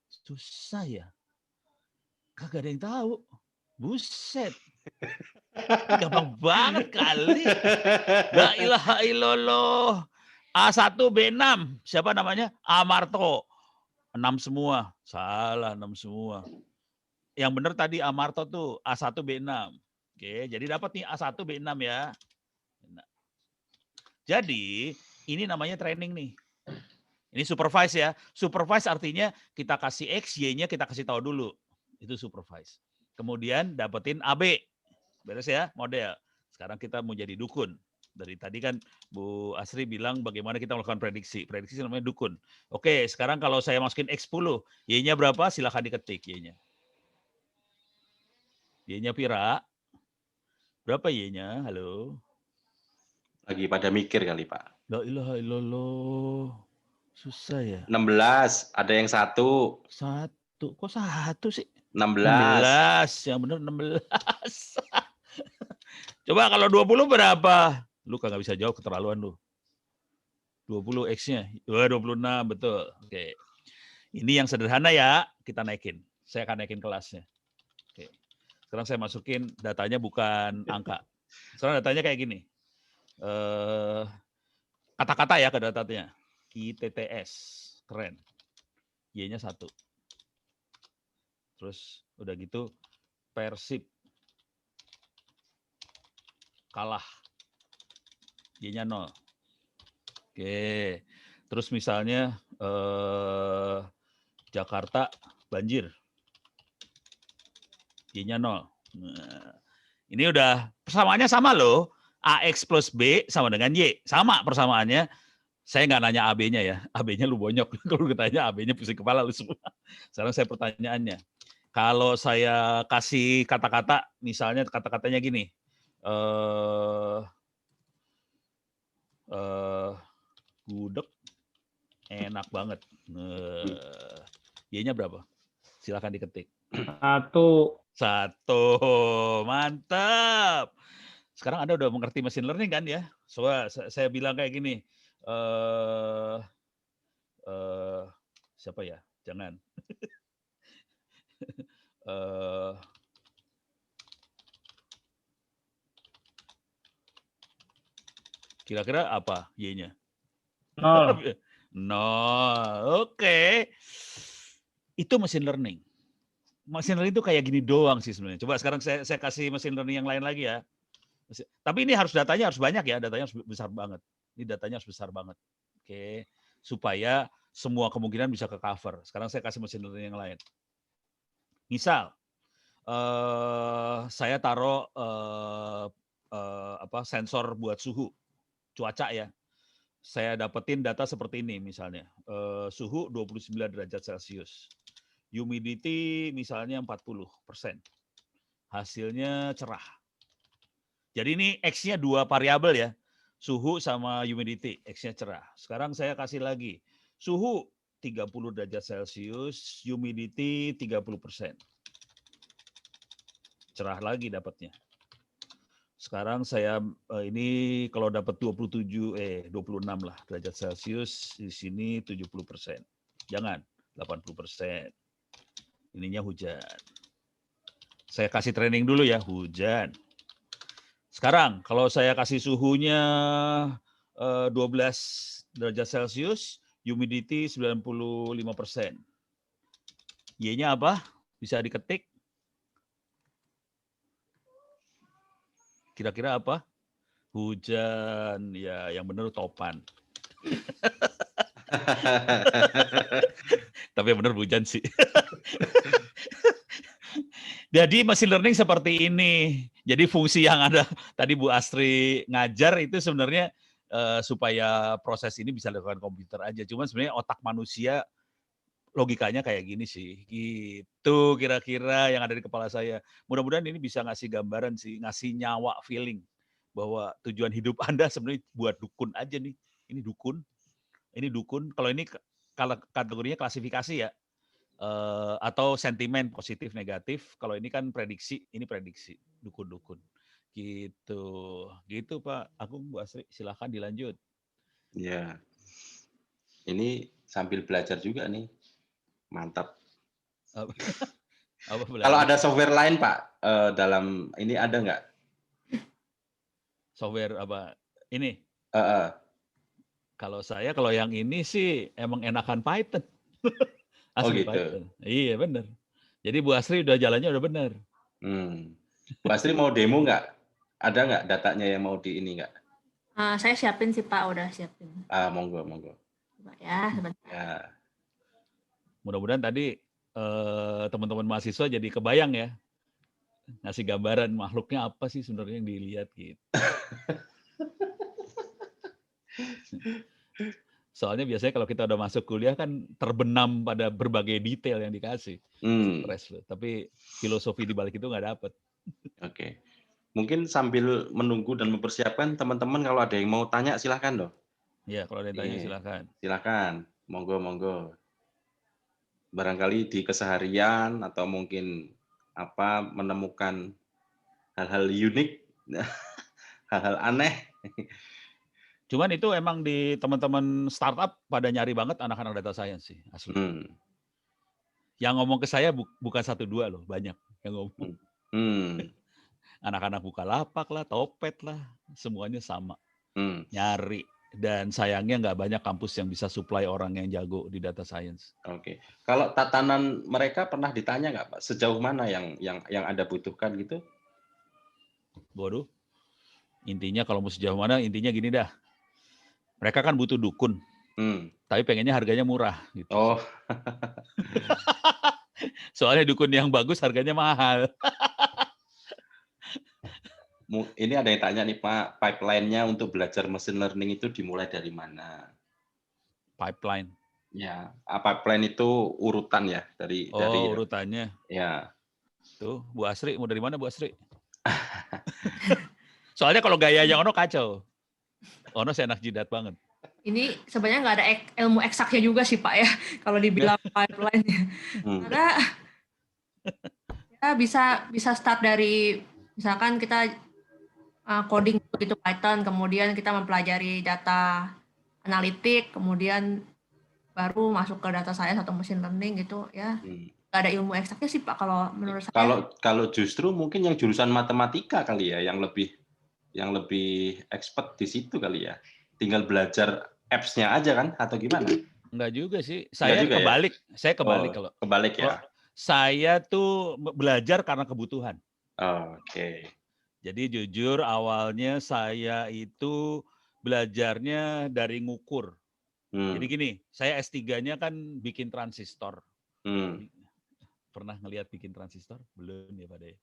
Susah ya? Kagak ada yang tahu. Buset. Gampang banget kali. La ilaha illallah. A1, B6. Siapa namanya? Amarto. 6 semua. Salah, 6 semua. Yang benar tadi Amarto tuh A1, B6. Oke, jadi dapat nih A1, B6 ya. Jadi, ini namanya training nih. Ini supervise ya. Supervise artinya kita kasih X, Y-nya kita kasih tahu dulu. Itu supervise. Kemudian dapetin AB. Beres ya, model. Sekarang kita mau jadi dukun. Dari tadi kan Bu Asri bilang bagaimana kita melakukan prediksi. Prediksi namanya dukun. Oke, sekarang kalau saya masukin X10, Y-nya berapa? Silahkan diketik Y-nya. Y-nya Pira. Berapa Y-nya? Halo? Lagi pada mikir kali, Pak. La ilaha illallah. Susah ya. 16, ada yang 1. 1. Kok 1 sih? 16. 16. Yang benar 16. Coba kalau 20 berapa? Lu kagak bisa jawab, keterlaluan lu. 20 X-nya. 26, betul. Oke. Ini yang sederhana ya, kita naikin. Saya akan naikin kelasnya. Oke. Sekarang saya masukin datanya bukan angka. Sekarang datanya kayak gini. Kata-kata ya ke datanya. ITTS. Keren. Y-nya 1. Terus udah gitu Persib. Kalah. Y-nya 0. Oke. Terus misalnya Jakarta banjir. Y-nya 0. Nah, ini udah persamaannya sama loh. AX plus B sama dengan Y. Sama persamaannya. Saya nggak nanya AB-nya ya. AB-nya lu bonyok. Kalau ditanya AB-nya pusing kepala lu semua. Sekarang saya pertanyaannya. Kalau saya kasih kata-kata, misalnya kata-katanya gini. Gudeg enak banget. Y-nya berapa? Silakan diketik. 1. Mantap. Sekarang Anda udah mengerti machine learning kan ya? Soalnya saya bilang kayak gini. Siapa ya? Jangan. Kira-kira apa Y-nya? 0. 0. Oke. Itu machine learning. Machine learning itu kayak gini doang sih sebenarnya. Coba sekarang saya kasih machine learning yang lain lagi ya. Tapi ini datanya harus banyak ya, datanya harus besar banget. Ini datanya harus besar banget. Oke. Supaya semua kemungkinan bisa ke cover. Sekarang saya kasih machine learning yang lain. Misal, saya taruh sensor buat suhu, cuaca ya. Saya dapetin data seperti ini misalnya. Suhu 29 derajat Celcius. Humidity misalnya 40%. Hasilnya cerah. Jadi ini X-nya 2 variabel ya. Suhu sama humidity, X-nya cerah. Sekarang saya kasih lagi. Suhu 30 derajat Celcius, humidity 30%. Cerah lagi dapatnya. Sekarang saya ini kalau dapat 26 lah derajat Celcius, di sini 70%. Jangan 80%. Ininya hujan. Saya kasih training dulu ya, hujan. Sekarang kalau saya kasih suhunya 12 derajat Celcius, humidity 95%. Y-nya apa? Bisa diketik. Kira-kira apa? Hujan. Ya, yang benar topan. Tapi yang benar hujan sih. Jadi machine learning seperti ini. Jadi fungsi yang ada tadi Bu Asri ngajar itu sebenarnya supaya proses ini bisa dilakukan komputer aja. Cuman sebenarnya otak manusia logikanya kayak gini sih, gitu kira-kira yang ada di kepala saya. Mudah-mudahan ini bisa ngasih gambaran sih, ngasih nyawa feeling bahwa tujuan hidup Anda sebenarnya buat dukun aja nih. Ini dukun. Kalau ini kalau kategorinya klasifikasi ya, atau sentimen positif negatif. Kalau ini kan prediksi, ini prediksi dukun-dukun. Gitu Pak Agung, Bu Asri, silahkan dilanjut. Ya, ini sambil belajar juga nih. Mantap. Kalau ada software lain Pak, dalam ini ada nggak? Software apa? Ini? Kalau yang ini sih emang enakan Python. Asli gitu. Python. Iya benar. Jadi Bu Asri udah jalannya udah benar. Bu Asri mau demo nggak? Ada nggak datanya yang mau di ini nggak? Saya siapin sih Pak, udah siapin. Monggo. Ya, sebentar. Ya. Mudah-mudahan tadi teman-teman mahasiswa jadi kebayang ya, ngasih gambaran makhluknya apa sih sebenarnya yang dilihat gitu. Soalnya biasanya kalau kita udah masuk kuliah kan terbenam pada berbagai detail yang dikasih. Stres loh. Tapi filosofi di balik itu nggak dapet. Oke. Mungkin sambil menunggu dan mempersiapkan, teman-teman kalau ada yang mau tanya silahkan loh. Ya, kalau ada yang tanya silahkan. Silahkan, monggo. Barangkali di keseharian atau mungkin menemukan hal-hal unik, hal-hal aneh. Cuman itu emang di teman-teman startup pada nyari banget anak-anak data science sih, asli. Yang ngomong ke saya bukan 1-2 loh, banyak yang ngomong. Anak-anak Bukalapak lah, Topet lah, semuanya sama. Nyari. Dan sayangnya nggak banyak kampus yang bisa supply orang yang jago di data science. Oke. Kalau tatanan mereka pernah ditanya nggak Pak? Sejauh mana yang Anda butuhkan gitu? Waduh. Intinya kalau mau sejauh mana, intinya gini dah. Mereka kan butuh dukun. Tapi pengennya harganya murah. Gitu. Oh. Soalnya dukun yang bagus harganya mahal. Ini ada yang tanya nih Pak, pipeline-nya untuk belajar machine learning itu dimulai dari mana? Pipeline. Ya, pipeline itu urutan ya dari urutannya. Ya. Tuh, Bu Asri, mau dari mana Bu Asri? Soalnya kalau gayanya Ono kacau. Ono seenak jidat banget. Ini sebenarnya nggak ada ilmu eksaknya juga sih Pak ya, kalau dibilang pipeline-nya. Karena ya bisa start dari misalkan kita coding begitu Python, kemudian kita mempelajari data analitik, kemudian baru masuk ke data science atau machine learning gitu ya. Nggak ada ilmu eksaknya sih Pak kalau menurut saya. Kalau justru mungkin yang jurusan matematika kali ya yang lebih expert di situ kali ya. Tinggal belajar apps-nya aja kan atau gimana? Enggak juga sih. Saya kebalik. Ya? Saya kebalik kalau. Kebalik ya. Saya tuh belajar karena kebutuhan. Oke. Jadi jujur awalnya saya itu belajarnya dari ngukur. Jadi gini, saya S3-nya kan bikin transistor. Pernah ngelihat bikin transistor? Belum ya Pak Daya?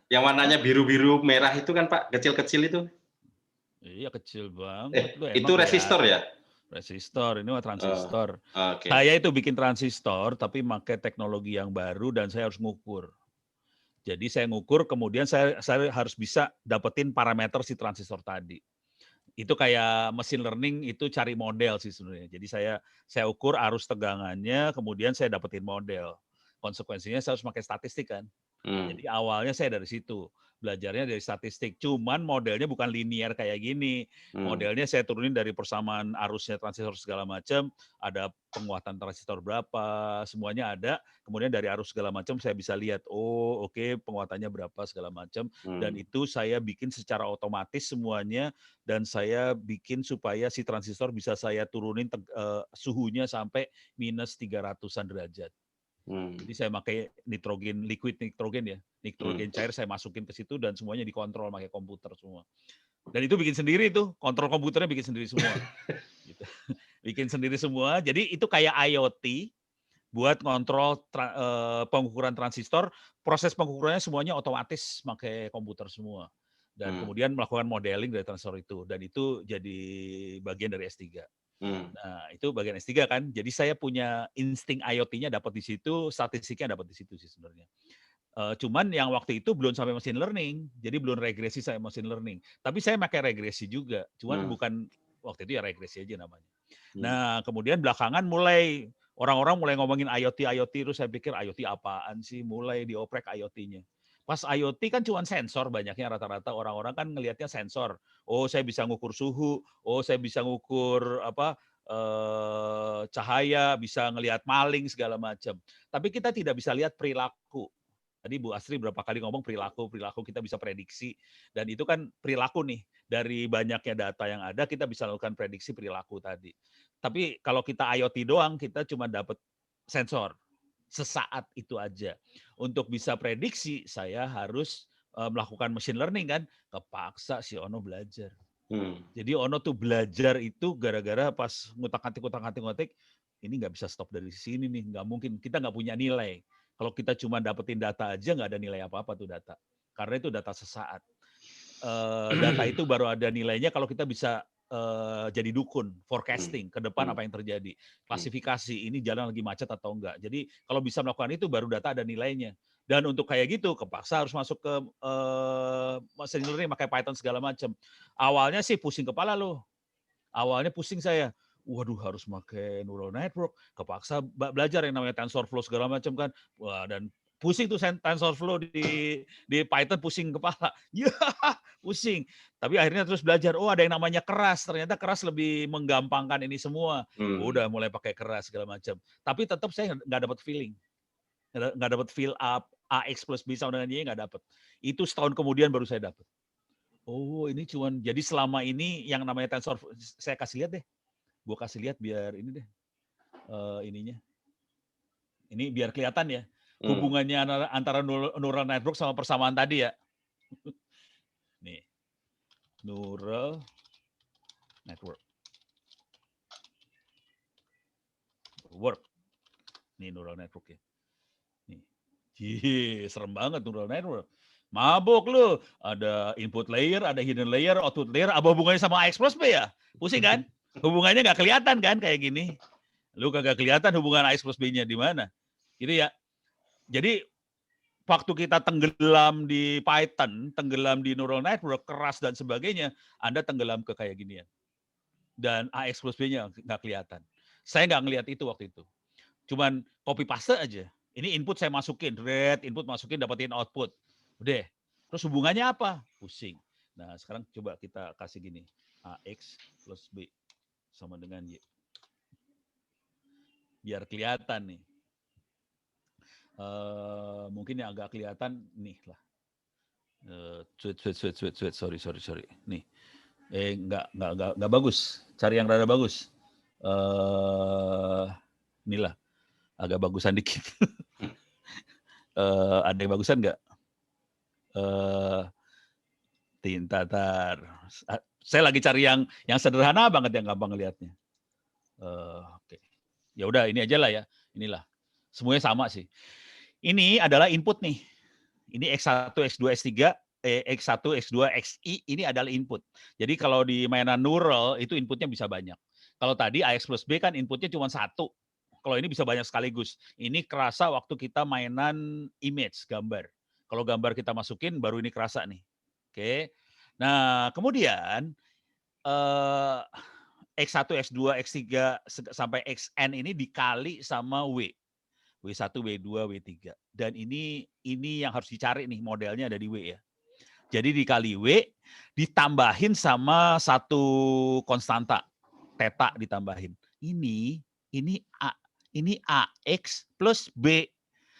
Yang warnanya biru-biru merah itu kan Pak, kecil-kecil itu? Iya kecil banget. Itu resistor ya? Resistor, ini mah transistor. Okay. Saya itu bikin transistor, tapi pakai teknologi yang baru dan saya harus ngukur. Jadi saya ngukur, kemudian saya harus bisa dapetin parameter si transistor tadi. Itu kayak machine learning itu cari model sih sebenarnya. Jadi saya ukur arus tegangannya, kemudian saya dapetin model. Konsekuensinya saya harus pakai statistik kan. Jadi awalnya saya dari situ. Belajarnya dari statistik. Cuman modelnya bukan linear kayak gini. Modelnya saya turunin dari persamaan arusnya transistor segala macam. Ada penguatan transistor berapa, semuanya ada. Kemudian dari arus segala macam saya bisa lihat, penguatannya berapa segala macam. Dan itu saya bikin secara otomatis semuanya. Dan saya bikin supaya si transistor bisa saya turunin suhunya sampai minus 300-an derajat. Jadi saya pakai liquid nitrogen ya, nitrogen cair saya masukin ke situ dan semuanya dikontrol pakai komputer semua. Dan itu bikin sendiri tuh, kontrol komputernya bikin sendiri semua. Gitu. Bikin sendiri semua. Jadi itu kayak IoT buat kontrol pengukuran transistor. Proses pengukurannya semuanya otomatis pakai komputer semua. dan kemudian melakukan modeling dari transistor itu, dan itu jadi bagian dari S3. Nah, itu bagian S3 kan. Jadi saya punya insting IoT-nya dapat di situ, statistiknya dapat di situ sih sebenarnya. Cuman yang waktu itu belum sampai machine learning, jadi belum regresi saya machine learning. Tapi saya pakai regresi juga, cuman bukan waktu itu ya regresi aja namanya. Nah, kemudian belakangan mulai orang-orang mulai ngomongin IoT, terus saya pikir IoT apaan sih, mulai dioprek IoT-nya. Pas IoT kan cuma sensor, banyaknya rata-rata orang-orang kan ngelihatnya sensor. Oh, saya bisa ngukur suhu, oh saya bisa ngukur cahaya, bisa ngelihat maling segala macam. Tapi kita tidak bisa lihat perilaku. Tadi Bu Astri berapa kali ngomong perilaku kita bisa prediksi, dan itu kan perilaku nih, dari banyaknya data yang ada kita bisa lakukan prediksi perilaku tadi. Tapi kalau kita IoT doang, kita cuma dapat sensor sesaat itu aja. Untuk bisa prediksi, saya harus melakukan machine learning kan, kepaksa si Ono belajar. Jadi Ono tuh belajar itu gara-gara pas ngutak-ngatik, ini nggak bisa stop dari sini nih, nggak mungkin, kita nggak punya nilai. Kalau kita cuma dapetin data aja, nggak ada nilai apa-apa tuh data. Karena itu data sesaat. Data itu baru ada nilainya kalau kita bisa jadi dukun, forecasting ke depan apa yang terjadi, klasifikasi ini jalan lagi macet atau enggak. Jadi kalau bisa melakukan itu baru data ada nilainya. Dan untuk kayak gitu kepaksa harus masuk ke machine learning pakai Python segala macam. Awalnya sih pusing kepala loh. Awalnya pusing saya. Waduh, harus pakai neural network, kepaksa belajar yang namanya TensorFlow segala macam kan. Wah, dan pusing tuh TensorFlow di Python, pusing kepala. Ya, pusing. Tapi akhirnya terus belajar, oh ada yang namanya keras. Ternyata keras lebih menggampangkan ini semua. Udah mulai pakai keras segala macam. Tapi tetap saya nggak dapat feeling. Nggak dapat feel up, AX plus B sama dengan Y nggak dapat. Itu setahun kemudian baru saya dapat. Oh ini cuman, jadi selama ini yang namanya tensor, saya kasih lihat deh. Gue kasih lihat biar ini deh. Ininya. Ini biar kelihatan ya. Hubungannya antara neural network sama persamaan tadi ya. Nih. Neural network. Work. Nih neural network ya. Nih. Serem banget neural network. Mabuk lu. Ada input layer, ada hidden layer, output layer. Apa hubungannya sama AX plus B ya? Pusing kan? Hubungannya nggak kelihatan kan kayak gini. Lu kagak kelihatan hubungan AX plus B-nya di mana. Gitu ya. Jadi waktu kita tenggelam di Python, tenggelam di neural network, keras dan sebagainya, Anda tenggelam ke kayak gini ya. Dan AX plus B-nya nggak kelihatan. Saya nggak ngelihat itu waktu itu. Cuman copy paste aja. Ini input saya masukin, input masukin, dapetin output. Udah. Terus hubungannya apa? Pusing. Nah sekarang coba kita kasih gini. AX plus B sama dengan Y. Biar kelihatan nih. Mungkin yang agak kelihatan nih lah. Sorry. Nih. Enggak bagus. Cari yang rada bagus. Inilah. Agak bagusan dikit. Ada yang bagusan enggak? Tintatar. Saya lagi cari yang sederhana banget, yang gampang ngelihatnya. Oke. Ya udah ini aja lah ya. Inilah. Semuanya sama sih. Ini adalah input nih. Ini X1, X2, X3, X1, X2, XI ini adalah input. Jadi kalau di mainan neural itu inputnya bisa banyak. Kalau tadi AX plus B kan inputnya cuma satu. Kalau ini bisa banyak sekaligus. Ini kerasa waktu kita mainan image, gambar. Kalau gambar kita masukin baru ini kerasa nih. Oke. Nah, kemudian X1, X2, X3 sampai Xn ini dikali sama W. W1, W2, W3. Dan ini yang harus dicari nih, modelnya ada di W ya. Jadi dikali W, ditambahin sama satu konstanta, theta ditambahin. Ini AX plus B.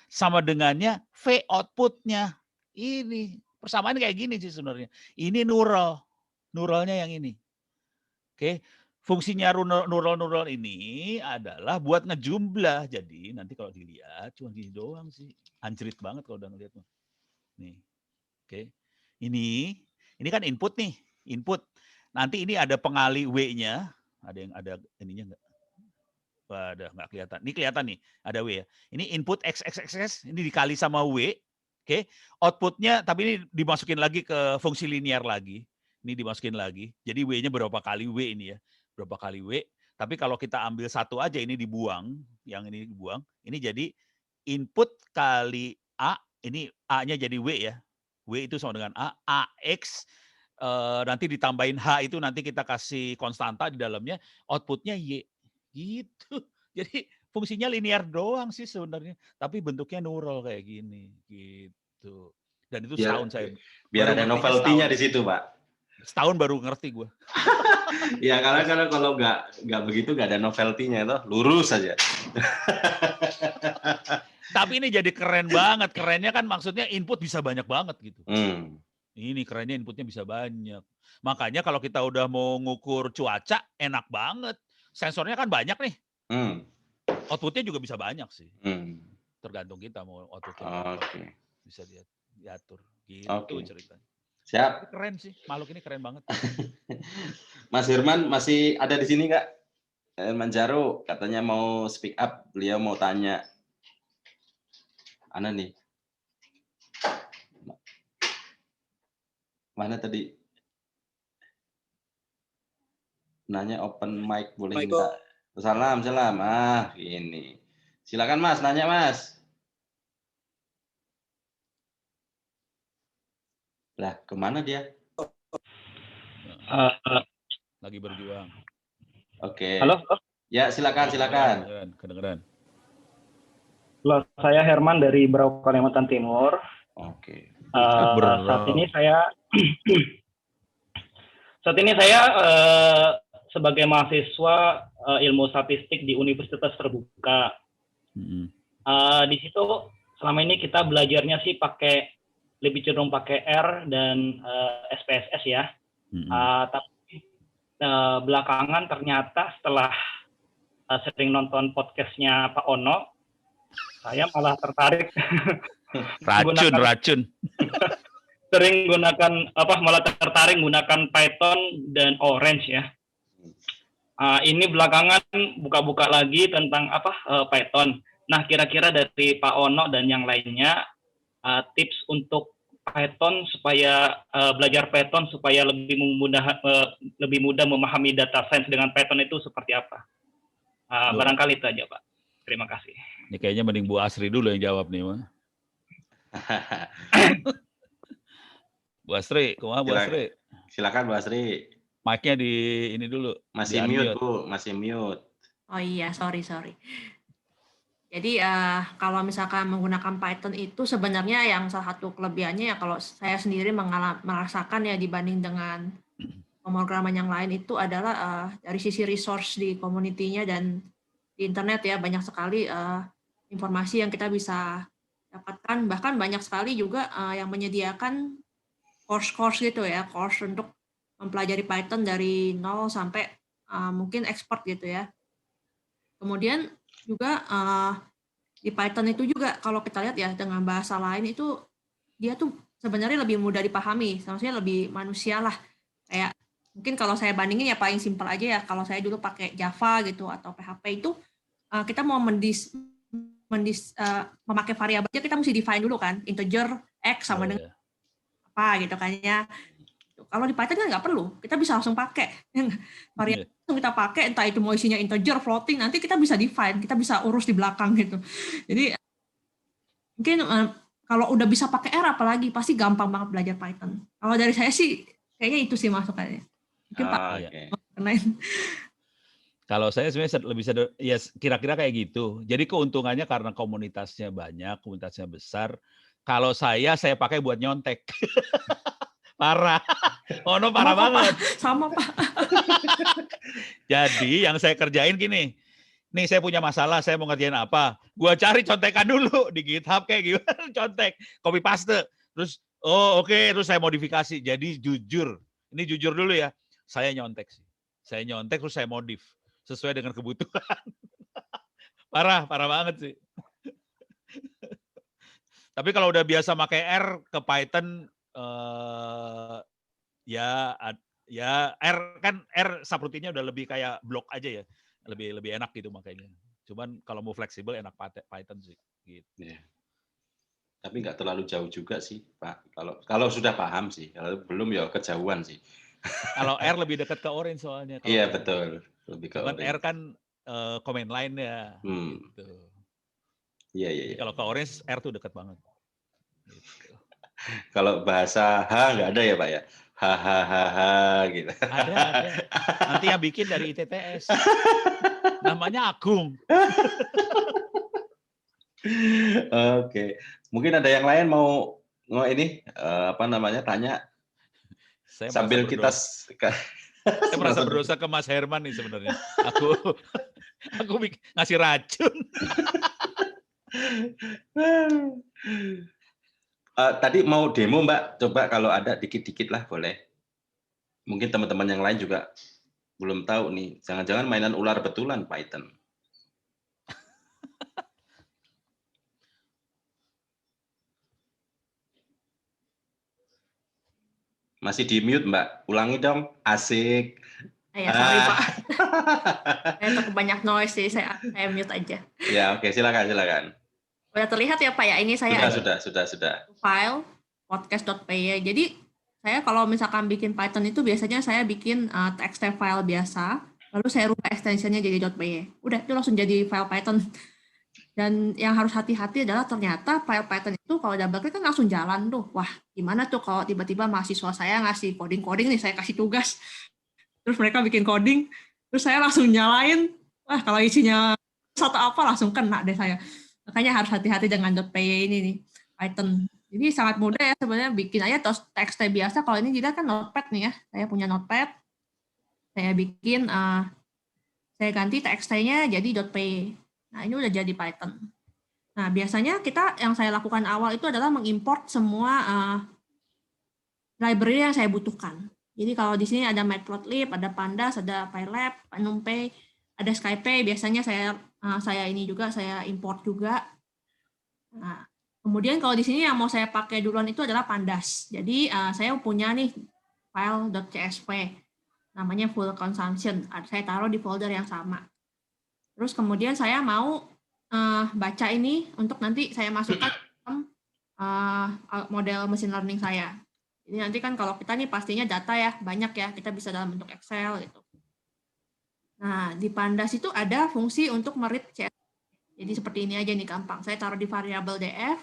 Sama dengannya V outputnya. Ini, persamaan kayak gini sih sebenarnya. Ini neuralnya yang ini. Oke. Fungsinya neural ini adalah buat ngejumlah. Jadi nanti kalau dilihat cuma gini doang sih. Anjrit banget kalau udah ngeliat. Nih. Oke. Ini kan input nih. Input. Nanti ini ada pengali W-nya. Ada ininya enggak? Ada enggak kelihatan. Ini kelihatan nih. Ada W ya. Ini input X. Ini dikali sama W. Oke, outputnya tapi ini dimasukin lagi ke fungsi linear lagi. Ini dimasukin lagi. Jadi W-nya berapa kali W ini ya. Berapa kali W. Tapi kalau kita ambil satu aja ini dibuang, yang ini dibuang, ini jadi input kali A, ini A-nya jadi W ya. W itu sama dengan A, AX, nanti ditambahin H itu nanti kita kasih konstanta di dalamnya, outputnya Y. Gitu. Jadi fungsinya linear doang sih sebenarnya, tapi bentuknya neural kayak gini, gitu. Dan itu setahun saya biar ada novelty-nya di situ, Pak. Setahun baru ngerti gue. Ya karena kalau nggak begitu nggak ada novelty-nya itu lurus saja. Tapi ini jadi keren banget. Kerennya kan maksudnya input bisa banyak banget gitu. Ini kerennya inputnya bisa banyak. Makanya kalau kita udah mau ngukur cuaca enak banget. Sensornya kan banyak nih. Outputnya juga bisa banyak sih. Tergantung kita mau outputnya apa. Bisa diatur. Gitu ceritanya. Siap. Keren sih. Makhluk ini keren banget. Mas Herman masih ada di sini nggak? Herman Jaro katanya mau speak up. Beliau mau tanya. Ana nih. Mana tadi? Nanya open mic boleh minta. Salam. Ah, ini. Silakan Mas, nanya Mas. Lah, kemana dia? Lagi berjuang. Oke. Halo? Ya, silakan. Kedengeran. Halo, saya Herman dari Berau, Kalimantan Timur. Oke. Saat ini saya sebagai mahasiswa ilmu statistik di Universitas Terbuka. Di situ selama ini kita belajarnya sih lebih cenderung pakai R dan SPSS ya. Tapi belakangan ternyata setelah sering nonton podcastnya Pak Ono, saya malah tertarik. Racun. Sering malah tertarik gunakan Python dan Orange ya. Ini belakangan buka-buka lagi tentang Python. Nah, kira-kira dari Pak Ono dan yang lainnya tips untuk Python supaya belajar Python supaya lebih mudah memahami data science dengan Python itu seperti apa? Barangkali itu aja, Pak. Terima kasih. Ini kayaknya mending Bu Asri dulu yang jawab nih, Mas. Bu Asri, kumaha Bu Asri? Silakan Bu Asri. Mic-nya di ini dulu. Masih mute, Bu. Masih mute. Oh iya, sorry. Jadi kalau misalkan menggunakan Python itu sebenarnya yang salah satu kelebihannya ya kalau saya sendiri merasakan ya dibanding dengan pemrograman yang lain itu adalah dari sisi resource di community-nya dan di internet ya banyak sekali informasi yang kita bisa dapatkan, bahkan banyak sekali juga yang menyediakan course gitu ya, course untuk mempelajari Python dari 0 sampai mungkin expert gitu ya. Kemudian juga di Python itu juga kalau kita lihat ya dengan bahasa lain itu dia tuh sebenarnya lebih mudah dipahami, maksudnya lebih manusia lah. Kayak mungkin kalau saya bandingin ya paling simpel aja ya, kalau saya dulu pakai Java gitu atau PHP itu kita mau memakai variabel aja kita mesti define dulu kan, integer X sama dengan apa gitu kan ya. Kalau di Python kan nggak perlu, kita bisa langsung pakai variabel kita pakai, entah itu mau isinya integer, floating, nanti kita bisa define, kita bisa urus di belakang gitu. Jadi mungkin kalau udah bisa pakai R apalagi pasti gampang banget belajar Python. Kalau dari saya sih kayaknya itu sih masukannya. Mungkin Pak kenain. Kalau saya sebenarnya lebih ya kira-kira kayak gitu. Jadi keuntungannya karena komunitasnya banyak, komunitasnya besar. Kalau saya pakai buat nyontek. Parah. Ono parah banget. Sama Pak. Jadi yang saya kerjain gini. Nih saya punya masalah, saya mau ngerjain apa. Gua cari contekan dulu di GitHub kayak gimana contek. Copy paste. Terus oke. Terus saya modifikasi. Jadi jujur. Ini jujur dulu ya. Saya nyontek sih. Saya nyontek terus saya modif. Sesuai dengan kebutuhan. Parah banget sih. Tapi kalau udah biasa pakai R ke Python ya R subroutine-nya udah lebih kayak blok aja ya, lebih enak gitu makanya. Cuman kalau mau fleksibel enak Python sih gitu. Tapi nggak terlalu jauh juga sih, Pak. Kalau sudah paham sih, kalau belum ya kejauhan sih. Kalau R lebih dekat ke Orange soalnya kalau Iya Python. betul, lebih ke Cuman R Orange. kan command line ya, gitu. Iya. Jadi kalau ke Orange R tuh dekat banget. Gitu. Kalau bahasa H nggak ada ya Pak ya? Hahaha gitu. Ada. Nanti yang bikin dari ITTS. Namanya Agung. Oke. Mungkin ada yang lain mau ini tanya Saya sambil kita saya merasa berdosa ke Mas Herman nih sebenarnya. Aku ngasih racun. Tadi mau demo Mbak, coba kalau ada dikit-dikit lah boleh. Mungkin teman-teman yang lain juga belum tahu nih, jangan-jangan mainan ular betulan Python. Masih di mute Mbak, ulangi dong, asik. Ya, sorry Pak. Saya takut banyak noise, jadi saya mute aja. Ya oke, silakan. Udah terlihat ya Pak ya, ini saya Sudah. File podcast.py. Jadi saya kalau misalkan bikin Python itu biasanya saya bikin txt file biasa, lalu saya rubah extensionnya jadi .py. Udah itu langsung jadi file Python. Dan yang harus hati-hati adalah ternyata file Python itu kalau double click kan langsung jalan tuh. Wah, gimana tuh kalau tiba-tiba mahasiswa saya ngasih coding nih, saya kasih tugas, terus mereka bikin coding, terus saya langsung nyalain. Wah, kalau isinya satu apa langsung kena deh saya. Makanya harus hati-hati dengan .py ini nih, Python. Jadi sangat mudah ya sebenarnya, bikin aja txt biasa. Kalau ini juga kan notepad nih ya, saya punya notepad, saya bikin, saya ganti txt-nya jadi .py. Nah ini udah jadi Python. Nah biasanya yang saya lakukan awal itu adalah mengimport semua library yang saya butuhkan. Jadi kalau di sini ada Matplotlib, ada Pandas, ada Pylab, NumPy, ada SciPy. Biasanya saya ini juga saya import juga. Nah, kemudian kalau di sini yang mau saya pakai duluan itu adalah Pandas. Jadi saya punya nih file .csv, namanya full consumption. Saya taruh di folder yang sama. Terus kemudian saya mau baca ini untuk nanti saya masukkan dalam model machine learning saya. Jadi nanti kan kalau kita nih pastinya data ya banyak ya, kita bisa dalam bentuk Excel gitu. Nah di Pandas itu ada fungsi untuk meread CSV. Jadi seperti ini aja nih gampang. Saya taruh di variabel df,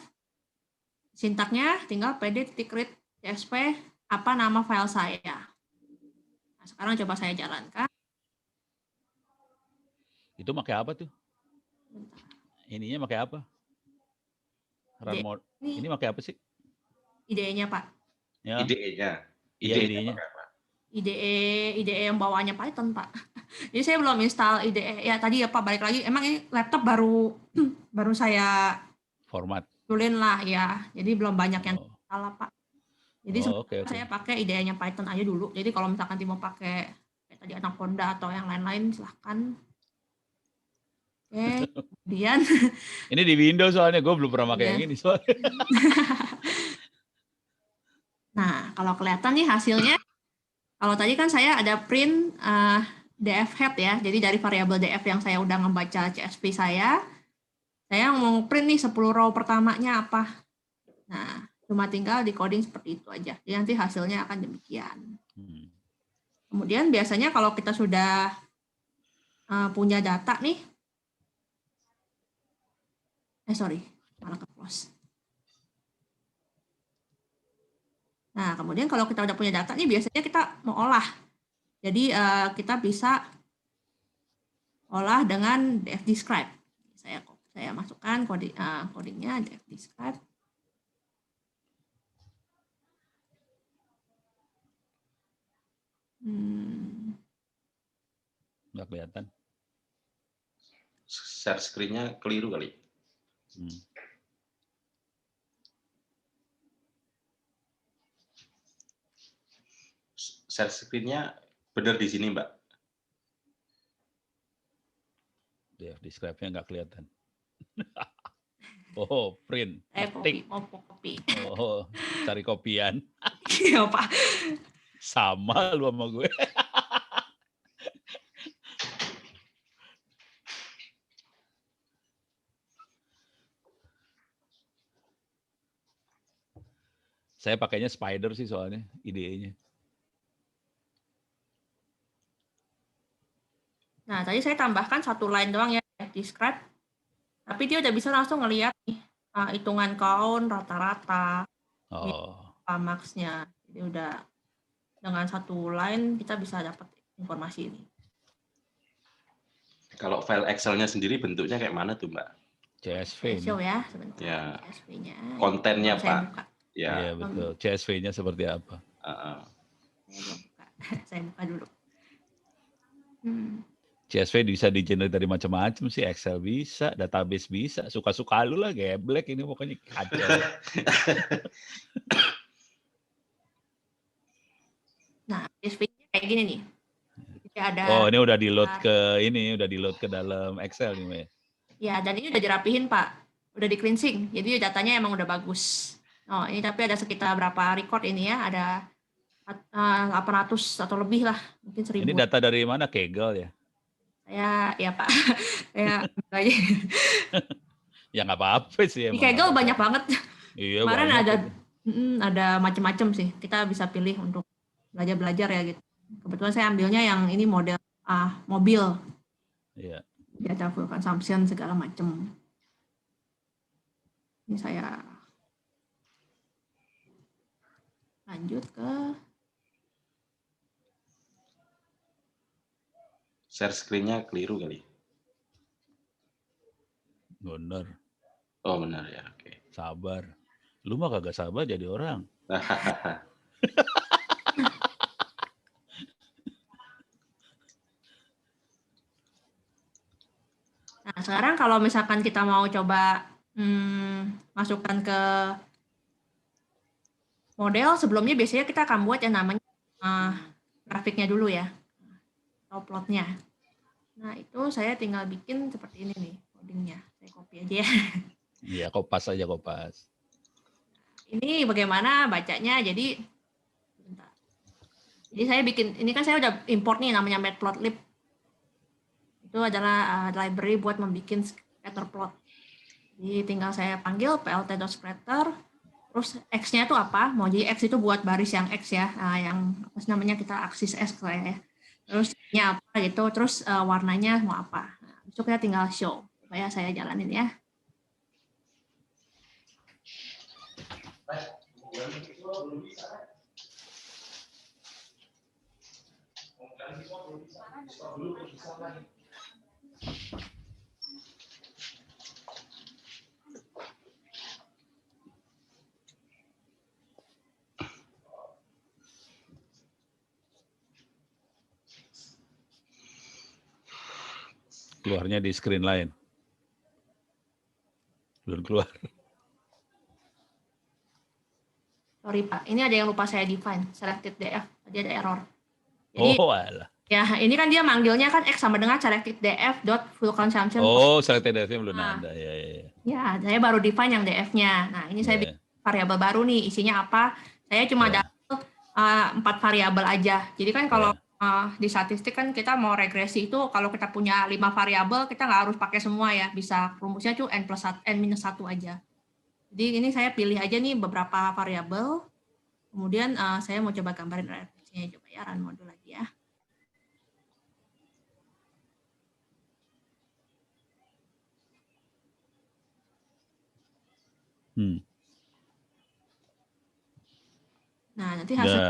sintaknya tinggal pd.read csv apa nama file saya. Nah, sekarang coba saya jalankan. Itu pakai apa tuh? Ininya pakai apa? Run mode. Ini pakai apa sih? IDE-nya Pak. Ya. IDE-nya. IDE yang bawahnya Python Pak. Jadi saya belum install IDE. Ya tadi ya Pak, balik lagi. Emang ini laptop baru saya format. Tulin lah ya. Jadi belum banyak yang salah Pak. Jadi okay. saya pakai IDE-nya Python aja dulu. Jadi kalau misalkan mau pakai kayak tadi Anaconda atau yang lain-lain silahkan. Oke, kemudian ini di Windows soalnya gue belum pernah pakai yang ini soalnya. Nah, kalau kelihatan nih hasilnya, kalau tadi kan saya ada print df head ya. Jadi dari variabel df yang saya udah ngebaca CSV saya mau print nih 10 row pertamanya apa. Nah, cuma tinggal di coding seperti itu aja. Jadi nanti hasilnya akan demikian. Kemudian biasanya kalau kita sudah punya data nih, malah ke close. Nah, kemudian kalau kita udah punya data nih, biasanya kita mau olah. Jadi kita bisa olah dengan df-describe. Saya masukkan codingnya df-describe. Nggak kelihatan. Share screen-nya keliru kali. Share screen-nya benar di sini, Mbak. Describe-nya nggak kelihatan. Oh, print. Copy. Oh, cari kopian. Iya, Pak. Sama lu sama gue. Saya pakainya Spider sih soalnya IDE-nya. Nah, tadi saya tambahkan satu line doang ya, describe. Tapi dia udah bisa langsung ngelihat nih, hitungan count, rata-rata, max-nya. Jadi udah dengan satu line kita bisa dapat informasi ini. Kalau file Excel-nya sendiri bentuknya kayak mana tuh, Mbak? CSV. Show ya, sebentar. Ya. CSV-nya. Kontennya, Saya Pak. buka. Ya, betul. CSV-nya seperti apa? Saya buka dulu. CSV bisa di-generate dari macam-macam sih, Excel bisa, database bisa, suka-suka lu lah, geblek ini pokoknya kacau. Nah, CSV-nya kayak gini nih. Jadi ada. Oh, ini udah di-load ke dalam Excel nih, Mbak. Ya, dan ini udah dirapihin, Pak. Udah di cleansing. Jadi datanya emang udah bagus. Oh, ini tapi ada sekitar berapa record ini ya? Ada 800 atau lebih lah, mungkin 1000. Ini data dari mana? Kaggle ya? Ya Pak. Saya aja. Ya nggak apa-apa sih. Di Kaggle banyak banget. Iya, kemarin banyak. ada macam-macam sih. Kita bisa pilih untuk belajar ya gitu. Kebetulan saya ambilnya yang ini model mobil. Iya. Data full consumption segala macam. Ini saya lanjut ke share screen-nya keliru kali. Bener. Oh, benar ya. Oke. Sabar. Lu mah kagak sabar jadi orang. Nah, sekarang kalau misalkan kita mau coba masukkan ke model, sebelumnya biasanya kita akan buat yang namanya grafiknya dulu ya, atau plotnya. Nah, itu saya tinggal bikin seperti ini nih, codingnya. Saya copy aja ya. Iya, kopas aja, kopas. Ini bagaimana bacanya, jadi bentar. Jadi saya bikin, ini kan saya udah import nih namanya matplotlib. Itu adalah library buat membuat scatter plot. Jadi tinggal saya panggil plt.scatter, terus X-nya itu apa? Mau jadi X itu buat baris yang X ya, yang apa namanya kita aksis X ya. Terus nya apa gitu, terus warnanya mau apa. Nah, itu kita tinggal show. Supaya saya jalanin ya. Keluarnya di screen lain. Belum keluar. Sorry Pak, ini ada yang lupa saya define, selected DF, tadi ada error. Jadi, alah. Ya, ini kan dia manggilnya kan X sama dengan selected DF dot full consumption. Selected DF-nya belum ada. Ya. Ya, saya baru define yang DF-nya. Nah, ini saya bikin variabel baru nih, isinya apa? Saya cuma dapat 4 variabel aja. Jadi kan kalau di statistik kan kita mau regresi itu kalau kita punya 5 variabel, kita nggak harus pakai semua ya. Bisa rumusnya tuh n-1 aja. Jadi ini saya pilih aja nih beberapa variabel. Kemudian saya mau coba gambarin regresinya. Coba ya, run modul lagi ya. Nah, nanti hasil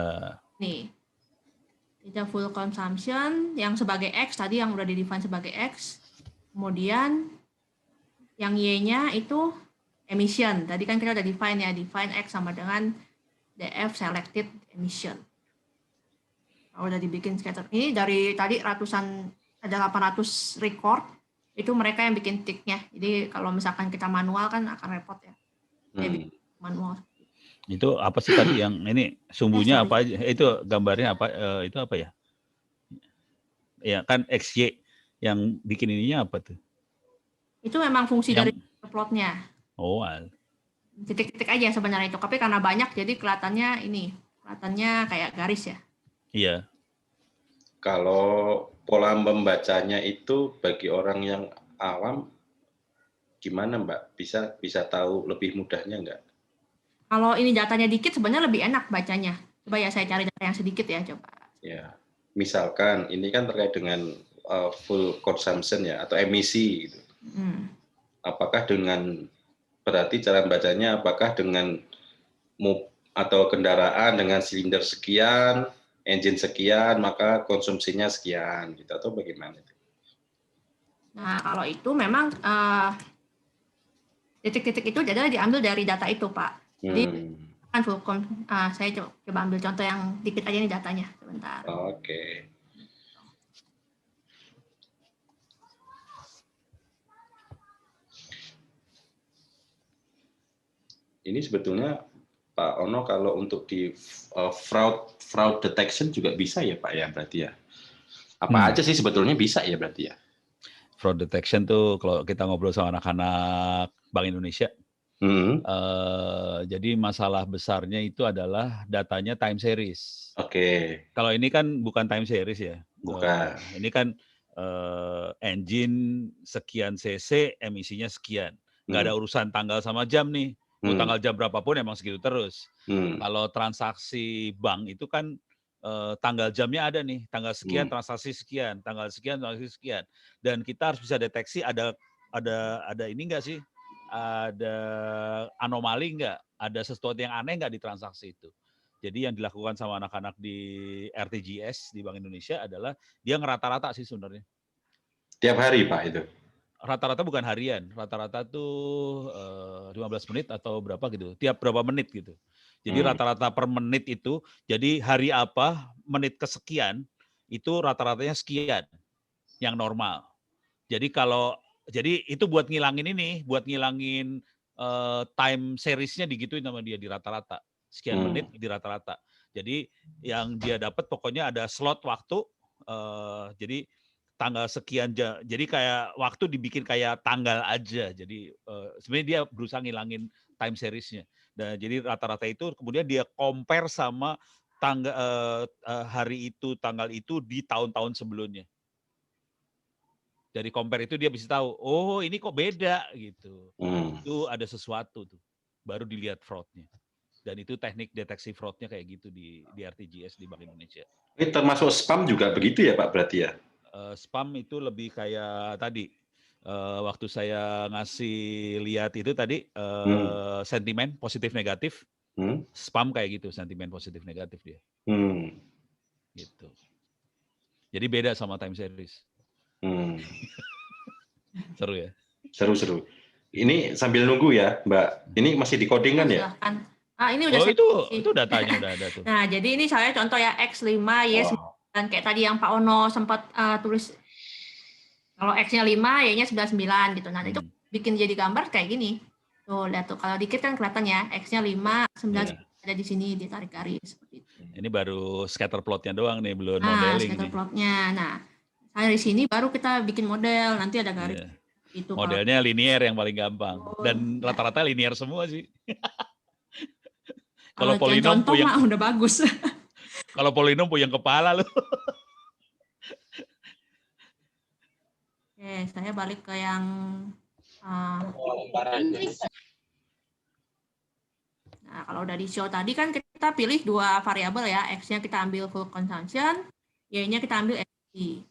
nih. Kita full consumption yang sebagai X tadi yang udah di-define sebagai X. Kemudian yang Y-nya itu emission. Tadi kan kita udah define ya, define X sama dengan DF selected emission. Kalau udah dibikin scatter. Ini dari tadi ratusan, ada 800 record, itu mereka yang bikin ticknya. Jadi kalau misalkan kita manual kan akan repot ya. Manual. Itu apa sih tadi yang ini sumbunya apa aja? Itu gambarnya apa? Itu apa ya? Ya kan XY yang bikin ininya apa tuh? Itu memang fungsi dari plotnya. Titik-titik aja sebenarnya itu. Tapi karena banyak jadi kelihatannya kayak garis ya. Iya. Kalau pola membacanya itu bagi orang yang awam gimana Mbak? Bisa tahu lebih mudahnya nggak? Kalau ini datanya dikit sebenarnya lebih enak bacanya. Coba ya saya cari data yang sedikit ya, coba. Ya, misalkan ini kan terkait dengan full consumption ya atau emisi gitu. Apakah dengan berarti cara bacanya apakah dengan atau kendaraan dengan silinder sekian, engine sekian, maka konsumsinya sekian gitu atau bagaimana? Nah, kalau itu memang titik-titik itu adalah diambil dari data itu, Pak. Jadi kan saya coba ambil contoh yang dikit aja nih datanya, sebentar. Oke. Ini sebetulnya Pak Ono kalau untuk di fraud detection juga bisa ya Pak ya berarti ya? Apa aja sih sebetulnya bisa ya berarti ya? Fraud detection tuh kalau kita ngobrol sama anak-anak Bank Indonesia, jadi masalah besarnya itu adalah datanya time series. Oke. Kalau ini kan bukan time series ya. Bukan. Ini kan engine sekian cc, emisinya sekian. Nggak ada urusan tanggal sama jam nih. Mau tanggal jam berapapun emang segitu terus. Kalau transaksi bank itu kan tanggal jamnya ada nih, tanggal sekian transaksi sekian, tanggal sekian transaksi sekian. Dan kita harus bisa deteksi ada ini enggak sih? Ada anomali enggak? Ada sesuatu yang aneh enggak di transaksi itu? Jadi yang dilakukan sama anak-anak di RTGS di Bank Indonesia adalah dia ngerata-rata sih sebenarnya. Tiap hari Pak itu? Rata-rata bukan harian, rata-rata tuh 15 menit atau berapa gitu, tiap berapa menit gitu. Jadi rata-rata per menit itu, jadi hari apa, menit kesekian, itu rata-ratanya sekian, yang normal. Jadi jadi itu buat ngilangin ini, buat ngilangin time series-nya digituin sama dia di rata-rata. Sekian menit di rata-rata. Jadi yang dia dapat pokoknya ada slot waktu, jadi tanggal sekian jam. Jadi kayak waktu dibikin kayak tanggal aja. Jadi sebenarnya dia berusaha ngilangin time series-nya. Dan jadi rata-rata itu kemudian dia compare sama tanggal hari itu, tanggal itu di tahun-tahun sebelumnya. Dari compare itu dia bisa tahu, oh ini kok beda gitu. Itu ada sesuatu tuh. Baru dilihat fraud-nya. Dan itu teknik deteksi fraud-nya kayak gitu di RTGS di Bank Indonesia. Ini termasuk spam juga begitu ya Pak berarti ya? Spam itu lebih kayak tadi waktu saya ngasih lihat itu tadi sentimen positif negatif, spam kayak gitu sentimen positif negatif dia. Gitu. Jadi beda sama time series. Seru ya? Seru. Ini sambil nunggu ya Mbak. Ini masih di coding kan ya? Silahkan. Ini udah itu datanya udah ada tuh. Nah, jadi ini saya contoh ya X5, Y9. Dan kayak tadi yang Pak Ono sempat tulis, kalau X-nya 5, Y-nya 99 gitu. Nah, itu bikin jadi gambar kayak gini. Tuh, lihat tuh. Kalau dikit kan kelihatan ya, X-nya 5, 99 ada di sini, ditarik garis. Seperti itu. Ini baru scatter plotnya doang nih, belum modeling. Scatter plotnya. Nah, dari sini baru kita bikin model. Nanti ada garis. Itu modelnya linear yang paling gampang. Dan rata-rata linear semua sih. Kalau polinom puyeng mah udah bagus. Kalau polinom puyeng kepala lu. Oke, saya balik ke yang nah, kalau udah di show tadi kan kita pilih dua variabel ya, X-nya kita ambil full consumption, Y-nya kita ambil emisi.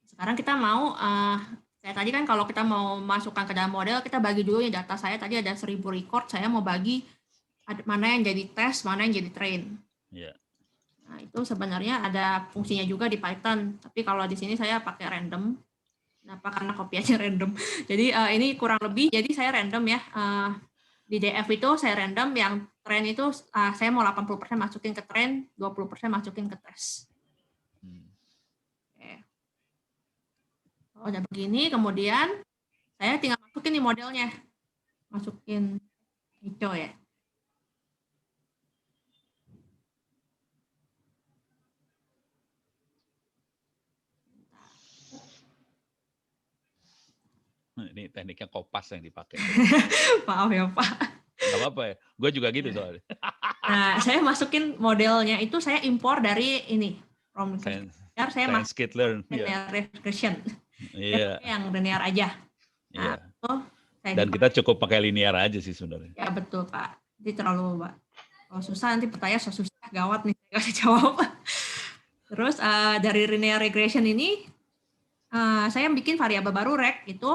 Sekarang kita mau kayak tadi kan kalau kita mau masukkan ke dalam model, kita bagi dulu ya data saya tadi ada 1000 record, saya mau bagi mana yang jadi tes, mana yang jadi train. Nah, itu sebenarnya ada fungsinya juga di Python, tapi kalau di sini saya pakai random. Kenapa? Karena kopiannya random. Jadi ini kurang lebih, jadi saya random ya. Di DF itu saya random, yang train itu saya mau 80% masukin ke train, 20% masukin ke tes. Oke. Kalau udah begini, kemudian saya tinggal masukin nih modelnya. Masukin hijau ya. Ini tekniknya kopas yang dipakai. Maaf ya Pak. Gak apa-apa ya, gue juga gitu soalnya. Nah, saya masukin modelnya itu saya impor dari ini. From saya masukin linear regression. Iya. Yang linear aja. Nah, dan kita cukup pakai linear aja sih sebenarnya. Ya betul Pak. Jadi terlalu kalau susah nanti pertanyaan susah gawat nih saya kasih jawab. Terus dari linear regression ini saya bikin variabel baru reg itu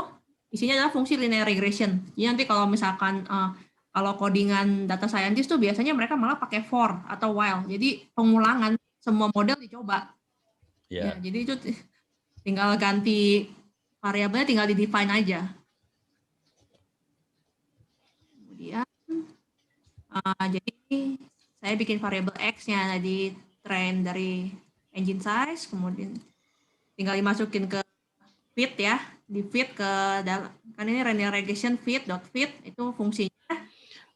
isinya adalah fungsi linear regression. Jadi nanti kalau misalkan kalau codingan data scientist tuh biasanya mereka malah pakai for atau while. Jadi pengulangan semua model dicoba. Ya, jadi itu tinggal ganti variabelnya, tinggal di define aja. Kemudian jadi saya bikin variabel x-nya tadi train dari engine size, kemudian tinggal dimasukin ke fit ya, di fit ke kan ini linear regression fit itu fungsinya.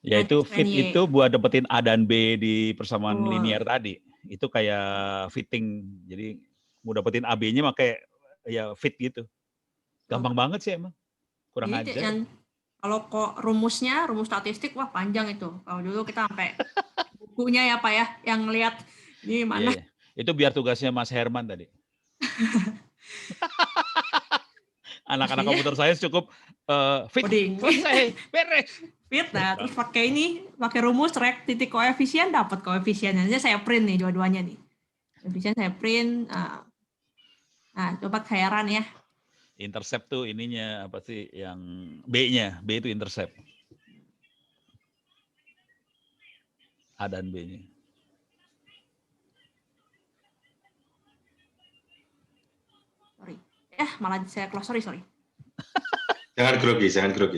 Ya itu fit itu buat dapetin A dan B di persamaan linear tadi. Itu kayak fitting. Jadi mau dapetin AB-nya pakai ya fit gitu. Gampang banget sih emang. Kurang ajar. Kalau kok rumus statistik wah panjang itu. Kalau dulu kita sampai bukunya ya Pak ya yang lihat ini mana. Yeah. Itu biar tugasnya Mas Herman tadi. Anak-anak komputer saya cukup fit, selesai, beres. Fit, nah terus pakai rumus reg titik koefisien, dapat koefisiennya. Saya print nih dua-duanya nih. Koefisien saya print. Nah, coba heran ya. Intercept tuh ininya apa sih yang B-nya? B itu intercept. A dan B-nya. Sorry. Malah saya close, sorry. Jangan grogi,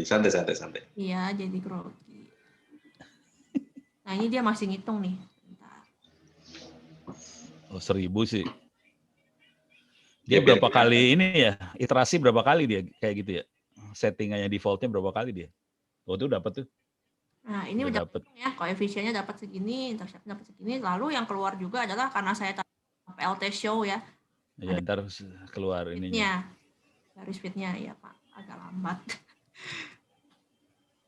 santai. Iya, jadi grogi. Nah, ini dia masih ngitung nih. Bentar. Oh, 1000 sih. Dia berapa kali ini ya? Iterasi berapa kali dia kayak gitu ya? Settingannya defaultnya berapa kali dia? Oh, itu dapat tuh. Nah, ini udah dapat ya, koefisiennya dapat segini, interceptnya dapat segini. Lalu yang keluar juga adalah karena saya PLT show ya. Ya, ntar keluar ininya. Garis fitnya ya Pak, agak lambat.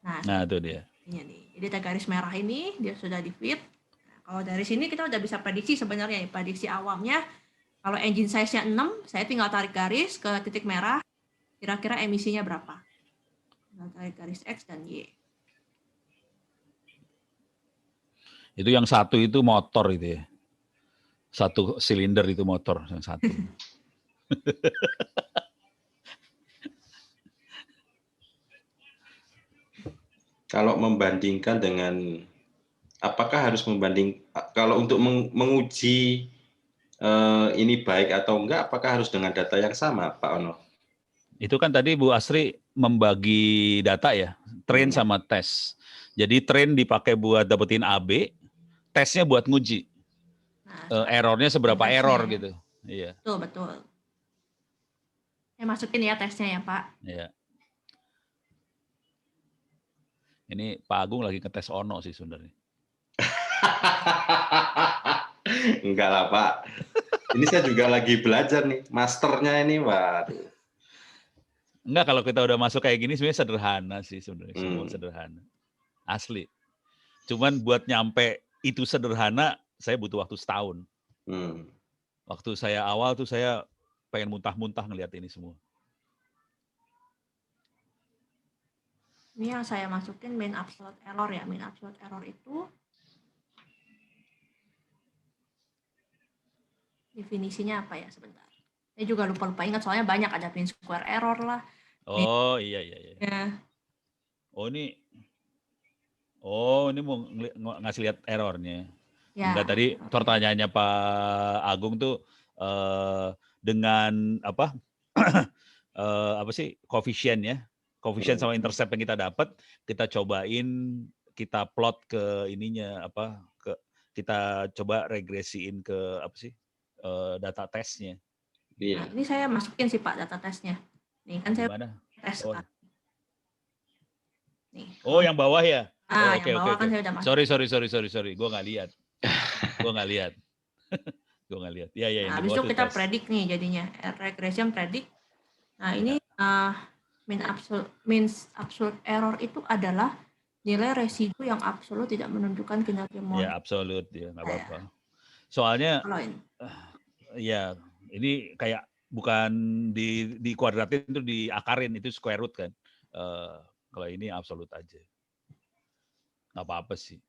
Nah itu dia. Nih. Jadi garis merah ini dia sudah di fit. Nah, kalau dari sini kita udah bisa prediksi sebenarnya, prediksi awamnya. Kalau engine size-nya 6, saya tinggal tarik garis ke titik merah. Kira-kira emisinya berapa? Tinggal tarik garis X dan Y. Itu yang satu itu motor itu ya. Satu silinder itu motor yang satu. Kalau membandingkan dengan, apakah harus kalau untuk menguji ini baik atau enggak, apakah harus dengan data yang sama, Pak Ono? Itu kan tadi Bu Asri membagi data ya, train sama tes. Jadi train dipakai buat dapetin AB, tesnya buat nguji. Errornya seberapa error gitu. Iya. Betul. Saya masukin ya tesnya ya Pak. Iya. Ini Pak Agung lagi ngetes Ono sih sebenarnya. Enggak lah Pak. Ini saya juga lagi belajar nih, masternya ini, waduh. Enggak, kalau kita udah masuk kayak gini sebenarnya sederhana sih sebenarnya, semua sederhana. Asli. Cuman buat nyampe itu sederhana, saya butuh waktu setahun. Waktu saya awal tuh saya pengen muntah-muntah ngelihat ini semua. Ini yang saya masukin mean absolute error ya. Mean absolute error itu definisinya apa ya sebentar. Saya juga lupa ingat soalnya banyak, ada mean square error lah. Oh iya. Ya. Oh ini mau ngasih lihat errornya. Ya. Enggak, tadi pertanyaannya Pak Agung tuh dengan apa apa sih koefisien ya. Koefisien sama intercept yang kita dapat, kita cobain, kita plot ke ininya kita coba regresiin ke apa sih data tesnya. Nah, ini saya masukin sih Pak data tesnya. Nih kan saya tes. Nih. Oh yang bawah ya? Yang bawah kan saya udah masukin. Sorry, gue nggak lihat. Gue nggak lihat. Ya. Nah, habis itu kita predik nih jadinya regression predik. Nah ini mean absolute error itu adalah nilai residu yang absolut tidak menunjukkan kinerja model. Ya absolut ya, nggak apa-apa. Soalnya ya ini kayak bukan di kuadratin, itu diakarin, itu square root kan. Kalau ini absolut aja. Nggak apa-apa sih.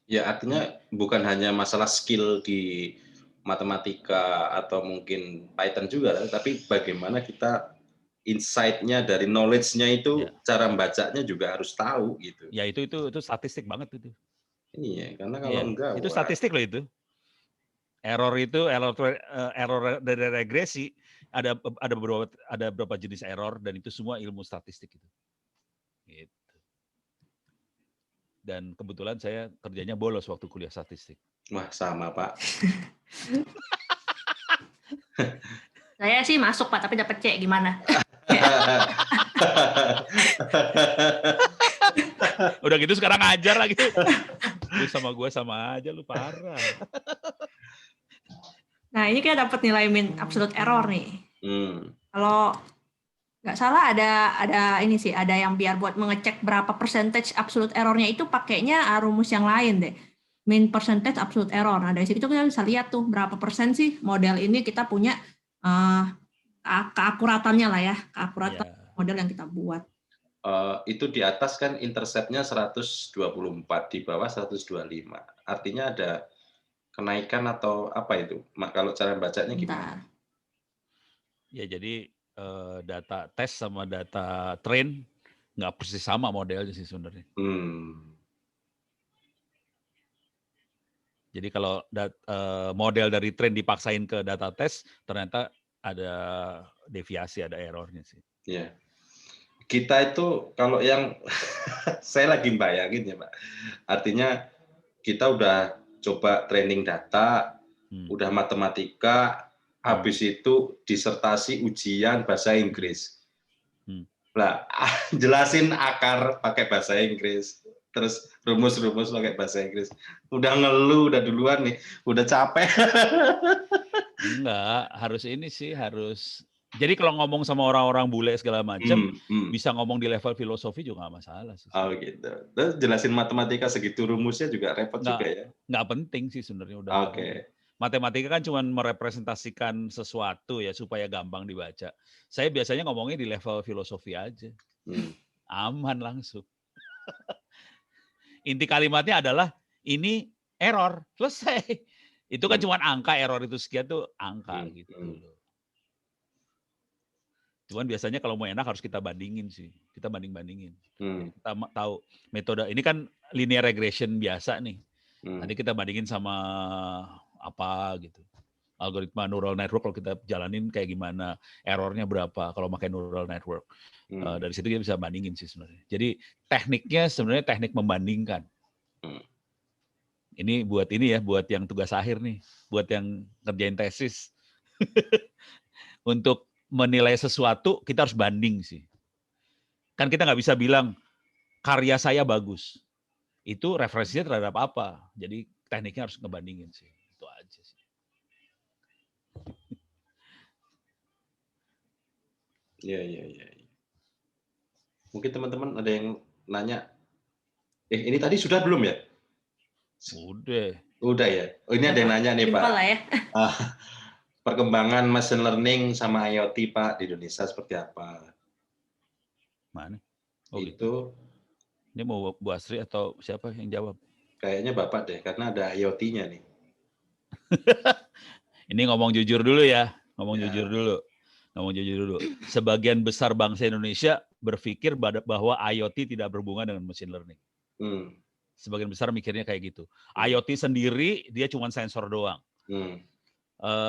Ya artinya bukan hanya masalah skill di matematika atau mungkin Python juga, tapi bagaimana kita insight-nya dari knowledge-nya itu, cara membacanya juga harus tahu gitu. Ya itu statistik banget itu. Iya, karena kalau enggak, itu statistik loh itu. Error dari regresi ada beberapa jenis error dan itu semua ilmu statistik itu. Gitu. Dan kebetulan saya kerjanya bolos waktu kuliah statistik. Wah, sama Pak. Saya sih masuk Pak, tapi dapat C, gimana? Udah gitu sekarang ngajar lagi. Lu sama gue sama aja, lu parah. Nah, ini kita dapat nilai mean absolute error nih. Kalau nggak salah ada ini sih, ada yang biar buat mengecek berapa percentage absolute errornya itu pakainya rumus yang lain deh. Mean percentage absolute error. Nah, dari situ kita bisa lihat tuh berapa persen sih model ini kita punya keakuratannya lah ya, keakuratan model yang kita buat. Itu di atas kan intercept-nya 124, di bawah 125. Artinya ada kenaikan atau apa itu? Kalau cara bacanya gimana? Ya jadi data tes sama data train nggak persis sama modelnya sih sebenarnya. Jadi kalau model dari train dipaksain ke data tes, ternyata ada deviasi, ada errornya sih. Iya. Kita itu kalau yang saya lagi bayangin ya Pak, artinya kita udah coba training data, udah matematika, habis itu disertasi ujian bahasa Inggris. Nah, jelasin akar pakai bahasa Inggris, terus rumus-rumus pakai bahasa Inggris. Udah ngeluh, udah duluan nih, udah capek. Enggak, harus ini sih, harus. Jadi kalau ngomong sama orang-orang bule segala macam, bisa ngomong di level filosofi juga nggak masalah sih. Oh gitu. Terus jelasin matematika segitu rumusnya juga repot juga ya? Nggak penting sih sebenarnya udah. Oke. Matematika kan cuma merepresentasikan sesuatu ya supaya gampang dibaca. Saya biasanya ngomongnya di level filosofi aja. Aman langsung. Inti kalimatnya adalah ini error, selesai. Itu kan cuma angka, error itu sekian tuh angka gitu loh. Cuman biasanya kalau mau enak harus kita bandingin sih. Kita banding-bandingin. Kita tahu metode ini kan linear regression biasa nih. Nanti kita bandingin sama apa gitu. Algoritma neural network kalau kita jalanin kayak gimana, errornya berapa kalau pakai neural network. Dari situ kita bisa bandingin sih sebenarnya. Jadi tekniknya sebenarnya teknik membandingkan. Ini buat yang tugas akhir nih, buat yang ngerjain tesis. Untuk menilai sesuatu kita harus banding sih. Kan kita nggak bisa bilang karya saya bagus. Itu referensinya terhadap apa. Jadi tekniknya harus ngebandingin sih. Itu aja sih. Iya. Mungkin teman-teman ada yang nanya. Ini tadi sudah belum ya? Udah ya. Oh, ini ada yang nanya nih Pak. Ya. Perkembangan machine learning sama IoT Pak di Indonesia seperti apa? Mana? Oh, itu. Ini mau Bu Asri atau siapa yang jawab? Kayaknya Bapak deh, karena ada IoT-nya nih. Ini ngomong jujur dulu ya. Ngomong jujur dulu. Sebagian besar bangsa Indonesia berpikir bahwa IoT tidak berhubungan dengan machine learning. Sebagian besar mikirnya kayak gitu. IoT sendiri dia cuma sensor doang.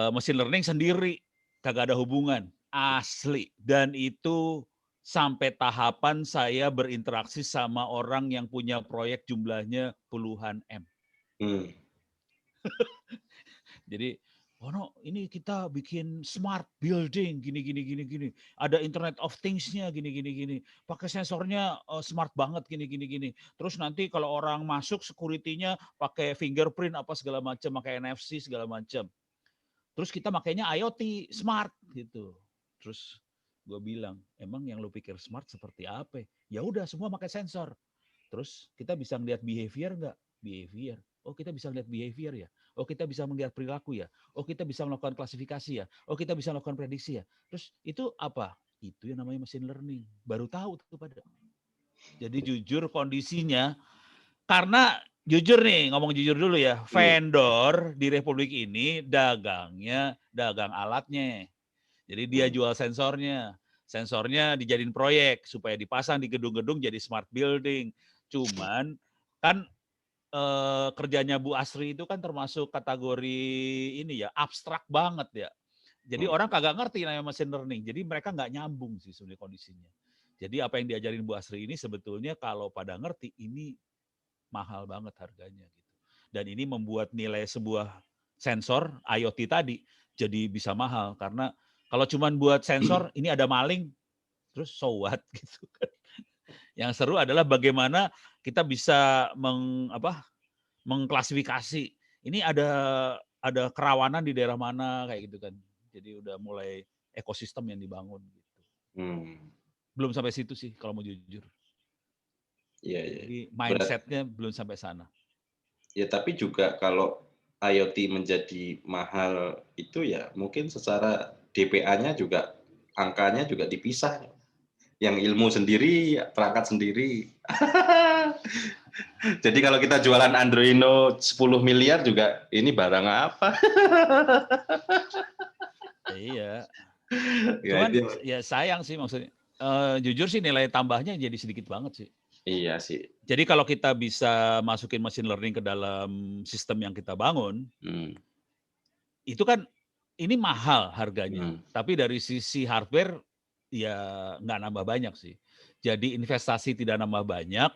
Machine learning sendiri kagak ada hubungan. Asli. Dan itu sampai tahapan saya berinteraksi sama orang yang punya proyek jumlahnya puluhan M. Jadi, ini kita bikin smart building, gini. Ada Internet of Things-nya, gini. Pakai sensornya smart banget, gini. Terus nanti kalau orang masuk, security-nya pakai fingerprint apa segala macam, pakai NFC segala macam. Terus kita makainya IoT, smart gitu. Terus gue bilang, emang yang lu pikir smart seperti apa? Ya udah, semua pakai sensor. Terus kita bisa ngeliat behavior nggak? Behavior. Oh, kita bisa ngeliat behavior ya. Oh, kita bisa melihat perilaku ya. Oh, kita bisa melakukan klasifikasi ya. Oh, kita bisa melakukan prediksi ya. Terus itu apa? Itu yang namanya machine learning. Baru tahu tuh pada. Jadi jujur kondisinya Karena jujur nih, ngomong jujur dulu ya, vendor di Republik ini dagangnya dagang alatnya. Jadi dia jual sensornya. Sensornya dijadiin proyek supaya dipasang di gedung-gedung jadi smart building. Cuman kan kerjanya Bu Asri itu kan termasuk kategori ini ya, abstrak banget ya. Jadi orang kagak ngerti namanya machine learning. Jadi mereka nggak nyambung sih sebenarnya kondisinya. Jadi apa yang diajarin Bu Asri ini sebetulnya kalau pada ngerti ini mahal banget harganya gitu. Dan ini membuat nilai sebuah sensor IoT tadi jadi bisa mahal karena kalau cuman buat sensor ini ada maling terus so what gitu kan. Yang seru adalah bagaimana kita bisa mengklasifikasi ini ada kerawanan di daerah mana kayak gitu kan. Jadi udah mulai ekosistem yang dibangun gitu. Belum sampai situ sih kalau mau jujur. Iya. Jadi mindsetnya belum sampai sana. Ya tapi juga kalau IoT menjadi mahal itu ya mungkin secara DPA-nya juga angkanya juga dipisah. Yang ilmu sendiri, perangkat sendiri. Jadi kalau kita jualan Androino 10 miliar juga ini barang apa? Iya. Ya, Cuman itu. ya sayang sih maksudnya. Jujur sih nilai tambahnya jadi sedikit banget sih. Iya sih. Jadi kalau kita bisa masukin machine learning ke dalam sistem yang kita bangun, itu kan ini mahal harganya. Tapi dari sisi hardware ya nggak nambah banyak sih. Jadi investasi tidak nambah banyak,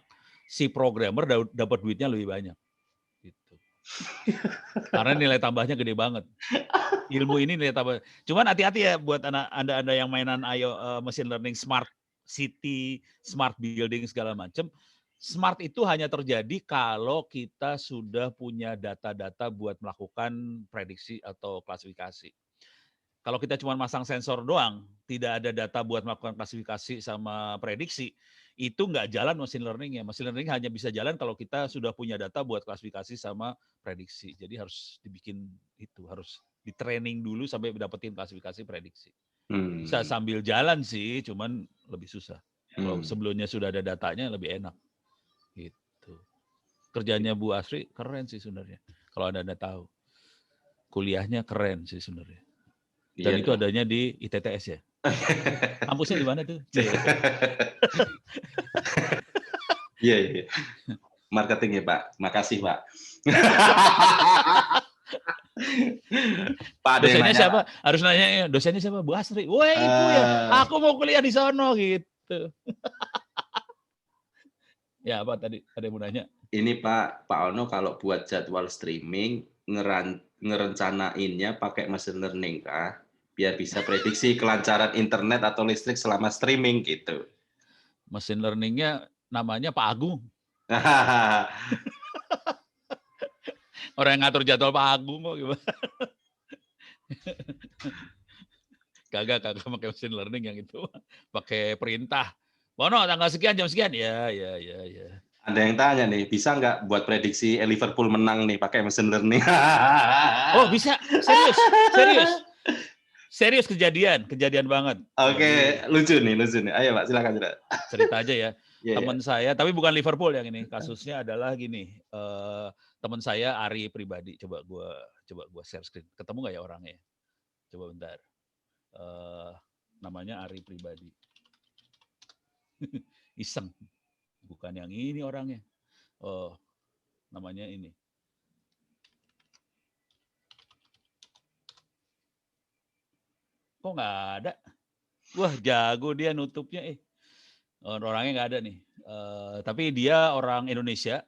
si programmer dapat duitnya lebih banyak. Gitu. Karena nilai tambahnya gede banget. Ilmu ini nilai tambah. Cuman hati-hati ya buat anda yang mainan machine learning, smart city, smart building segala macam. Smart itu hanya terjadi kalau kita sudah punya data-data buat melakukan prediksi atau klasifikasi. Kalau kita cuma masang sensor doang, tidak ada data buat melakukan klasifikasi sama prediksi, itu nggak jalan machine learning ya. Machine learning hanya bisa jalan kalau kita sudah punya data buat klasifikasi sama prediksi. Jadi harus dibikin itu, harus di-training dulu sampai dapetin klasifikasi prediksi. Bisa sambil jalan sih, cuman lebih susah. Kalau sebelumnya sudah ada datanya lebih enak. Gitu. Kerjanya Bu Asri keren sih sebenarnya. Kalau Anda tahu. Kuliahnya keren sih sebenarnya. Dan itu adanya di ITTS ya. Kampusnya di mana tuh? Iya. Marketing ya Pak. Makasih Pak. Pak dosennya siapa? Harus nanya dosennya siapa? Bu Asri. Wah itu ya. Aku mau kuliah di sono gitu. Ya apa tadi? Ada yang mau nanya? Ini Pak Ono kalau buat jadwal streaming ngerencanainnya pakai machine learning kah? Biar bisa prediksi kelancaran internet atau listrik selama streaming gitu. Machine learning-nya namanya Pak Agung. Orang yang ngatur jadwal Pak Agung kok gimana? Kagak pakai machine learning yang itu. Pakai perintah. Bono tanggal sekian jam sekian. Ya. Ada yang tanya nih, bisa nggak buat prediksi Liverpool menang nih pakai machine learning? Oh bisa, serius kejadian banget. Oke, lucu nih. Ayo Pak, silakan. Cerita aja ya. Teman saya, tapi bukan Liverpool yang ini. Kasusnya adalah gini, teman saya Ari pribadi. Coba gua share screen. Ketemu nggak ya orangnya? Coba bentar. Namanya Ari pribadi. Iseng. Bukan yang ini orangnya. Oh, namanya ini. Kok nggak ada? Wah, jago dia nutupnya. Orangnya nggak ada nih. Tapi dia orang Indonesia,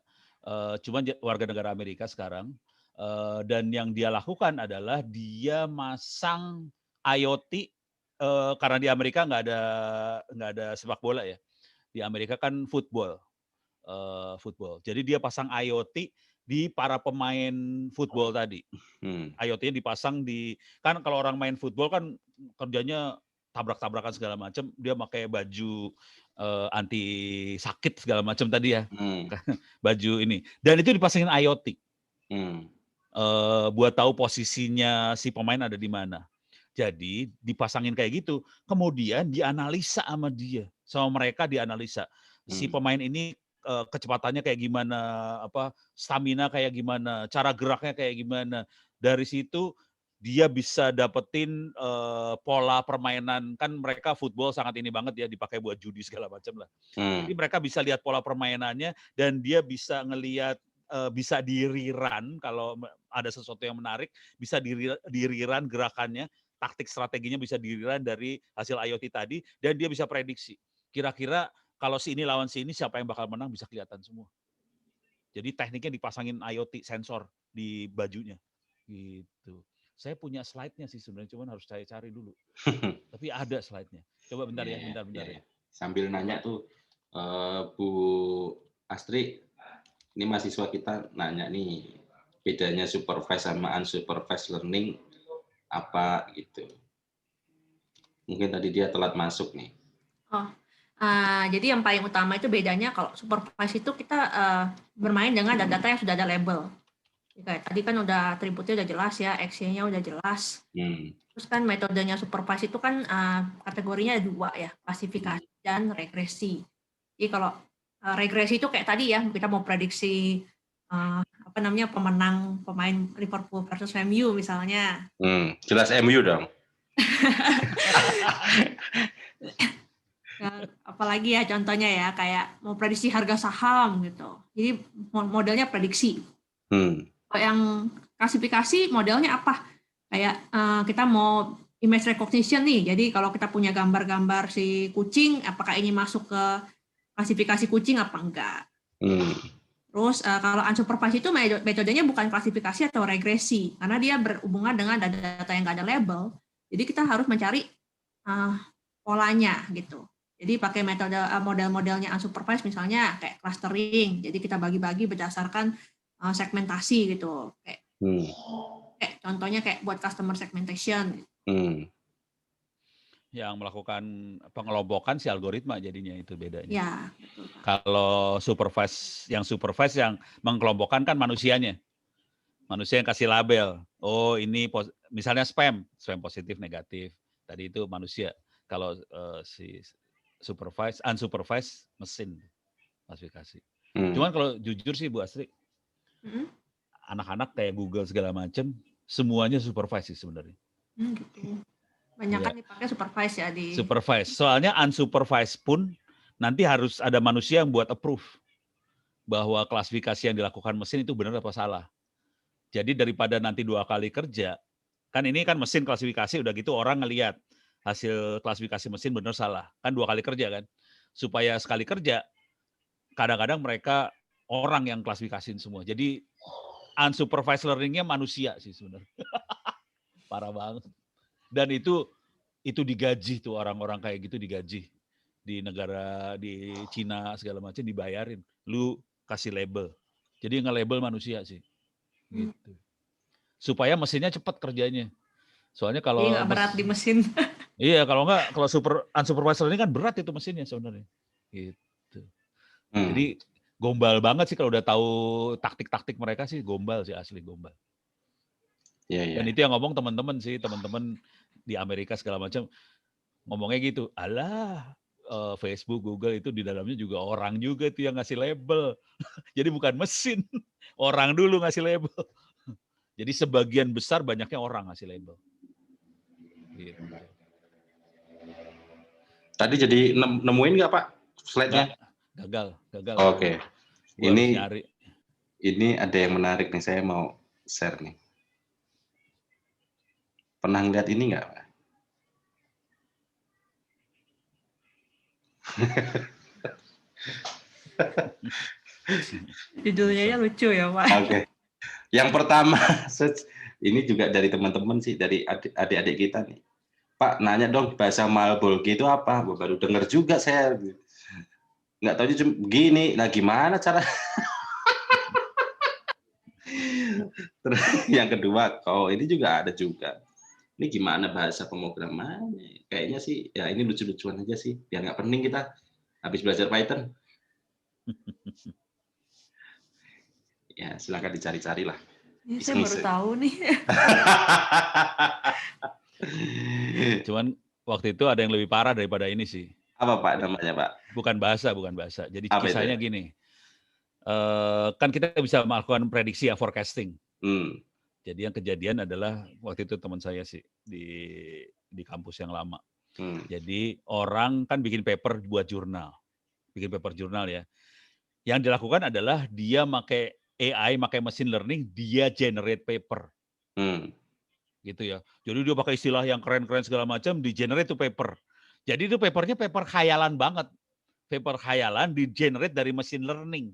cuman warga negara Amerika sekarang. Dan yang dia lakukan adalah dia masang IoT karena di Amerika nggak ada sepak bola ya. Di Amerika kan football. Jadi dia pasang IoT di para pemain football tadi. IoT-nya dipasang kan kalau orang main football kan kerjanya tabrak-tabrakan segala macam, dia pakai baju anti sakit segala macam tadi ya. Baju ini. Dan itu dipasangin IoT. Buat tahu posisinya si pemain ada di mana. Jadi dipasangin kayak gitu, kemudian dianalisa sama mereka dianalisa. Si pemain ini kecepatannya kayak gimana, stamina kayak gimana, cara geraknya kayak gimana. Dari situ dia bisa dapetin pola permainan, kan mereka football sangat ini banget ya, dipakai buat judi segala macam lah. Jadi mereka bisa lihat pola permainannya dan dia bisa ngelihat, bisa di-rerun kalau ada sesuatu yang menarik, bisa di-rerun gerakannya, taktik strateginya bisa di-rerun dari hasil IoT tadi, dan dia bisa prediksi. Kira-kira kalau si ini lawan si ini siapa yang bakal menang bisa kelihatan semua. Jadi tekniknya dipasangin IoT sensor di bajunya, gitu. Saya punya slide-nya sih sebenarnya, cuman harus saya cari dulu. Tapi ada slide-nya. Coba bentar ya, bentar ya. Sambil nanya tuh, Bu Astri, ini mahasiswa kita nanya nih, bedanya supervised sama unsupervised learning apa gitu. Mungkin tadi dia telat masuk nih. Jadi yang paling utama itu bedanya kalau supervised itu kita bermain dengan data-data yang sudah ada label. Kayak tadi kan udah atributnya udah jelas ya, action-nya udah jelas. Terus kan metodenya supervised itu kan kategorinya ada 2 ya, klasifikasi dan regresi. Jadi kalau regresi itu kayak tadi ya, kita mau prediksi pemenang pemain Liverpool versus MU misalnya. Jelas MU dong. Apalagi ya contohnya ya, kayak mau prediksi harga saham gitu. Jadi modelnya prediksi. Kalau yang klasifikasi modelnya apa? Kayak kita mau image recognition nih. Jadi kalau kita punya gambar-gambar si kucing, apakah ini masuk ke klasifikasi kucing apa enggak? Terus kalau unsupervised itu metodenya bukan klasifikasi atau regresi, karena dia berhubungan dengan data yang nggak ada label. Jadi kita harus mencari polanya gitu. Jadi pakai metode model-modelnya unsupervised misalnya kayak clustering. Jadi kita bagi-bagi berdasarkan segmentasi gitu. Kayak contohnya kayak buat customer segmentation. Yang melakukan pengelompokan si algoritma jadinya itu bedanya. Ya, betul, Pak. Kalau supervise yang mengkelompokkan kan manusianya. Manusia yang kasih label. Oh, ini misalnya spam positif, negatif. Tadi itu manusia. Kalau si unsupervised mesin klasifikasi. Cuman kalau jujur sih Bu Astri, anak-anak kayak Google segala macam, semuanya supervise sih sebenarnya. Gitu. Banyak kan dipakai supervise ya di. Supervise. Soalnya unsupervised pun nanti harus ada manusia yang buat approve bahwa klasifikasi yang dilakukan mesin itu benar apa salah. Jadi daripada nanti 2 kali kerja, kan ini kan mesin klasifikasi udah gitu orang ngelihat hasil klasifikasi mesin benar salah. Kan 2 kali kerja kan. Supaya sekali kerja, kadang-kadang mereka orang yang klasifikasiin semua. Jadi unsupervised learning-nya manusia sih sebenarnya. Parah banget. Dan itu digaji tuh orang-orang kayak gitu digaji. Di negara, di Cina segala macam dibayarin. Lu kasih label. Jadi nge-label manusia sih. Gitu. Supaya mesinnya cepat kerjanya. Soalnya kalau nggak berat di mesin. Iya, kalau unsupervised learning kan berat itu mesinnya sebenarnya. Gitu. Jadi gombal banget sih kalau udah tahu taktik-taktik mereka sih, gombal sih, asli gombal. Dan itu yang ngomong teman-teman di Amerika segala macam ngomongnya gitu. Alah, Facebook, Google itu di dalamnya juga orang juga tuh yang ngasih label. Jadi bukan mesin, orang dulu ngasih label. Jadi sebagian besar banyaknya orang ngasih label. Gitu. Tadi jadi nemuin nggak Pak slide-nya? Gagal. Oke. Ini ada yang menarik nih, saya mau share nih. Pernah ngeliat ini nggak Pak? Judulnya lucu ya Pak. Oke. Yang pertama, ini juga dari teman-teman sih, dari adik-adik kita nih. Pak, nanya dong bahasa Malbolge itu apa? Baru dengar juga saya. Nggak tahu cuma begini. Nah gimana cara? Terus yang kedua, ini juga ada juga. Ini gimana bahasa pemrogramannya? Kayaknya sih, ya ini lucu-lucuan aja sih. Biar nggak pening kita habis belajar Python. Ya, silakan dicari-cari lah. Ya, saya baru tahu nih. Cuman waktu itu ada yang lebih parah daripada ini sih. Apa Pak namanya Pak? Bukan bahasa. Jadi kisahnya gini. kan kita bisa melakukan prediksi ya, forecasting. Hmm. Jadi yang kejadian adalah waktu itu teman saya sih di kampus yang lama. Jadi orang kan bikin paper buat jurnal. Bikin paper jurnal ya. Yang dilakukan adalah dia pakai AI, pakai machine learning, dia generate paper. Gitu ya. Jadi dia pakai istilah yang keren-keren segala macam, di generate itu paper. Jadi itu papernya paper khayalan banget. Paper khayalan di generate dari machine learning.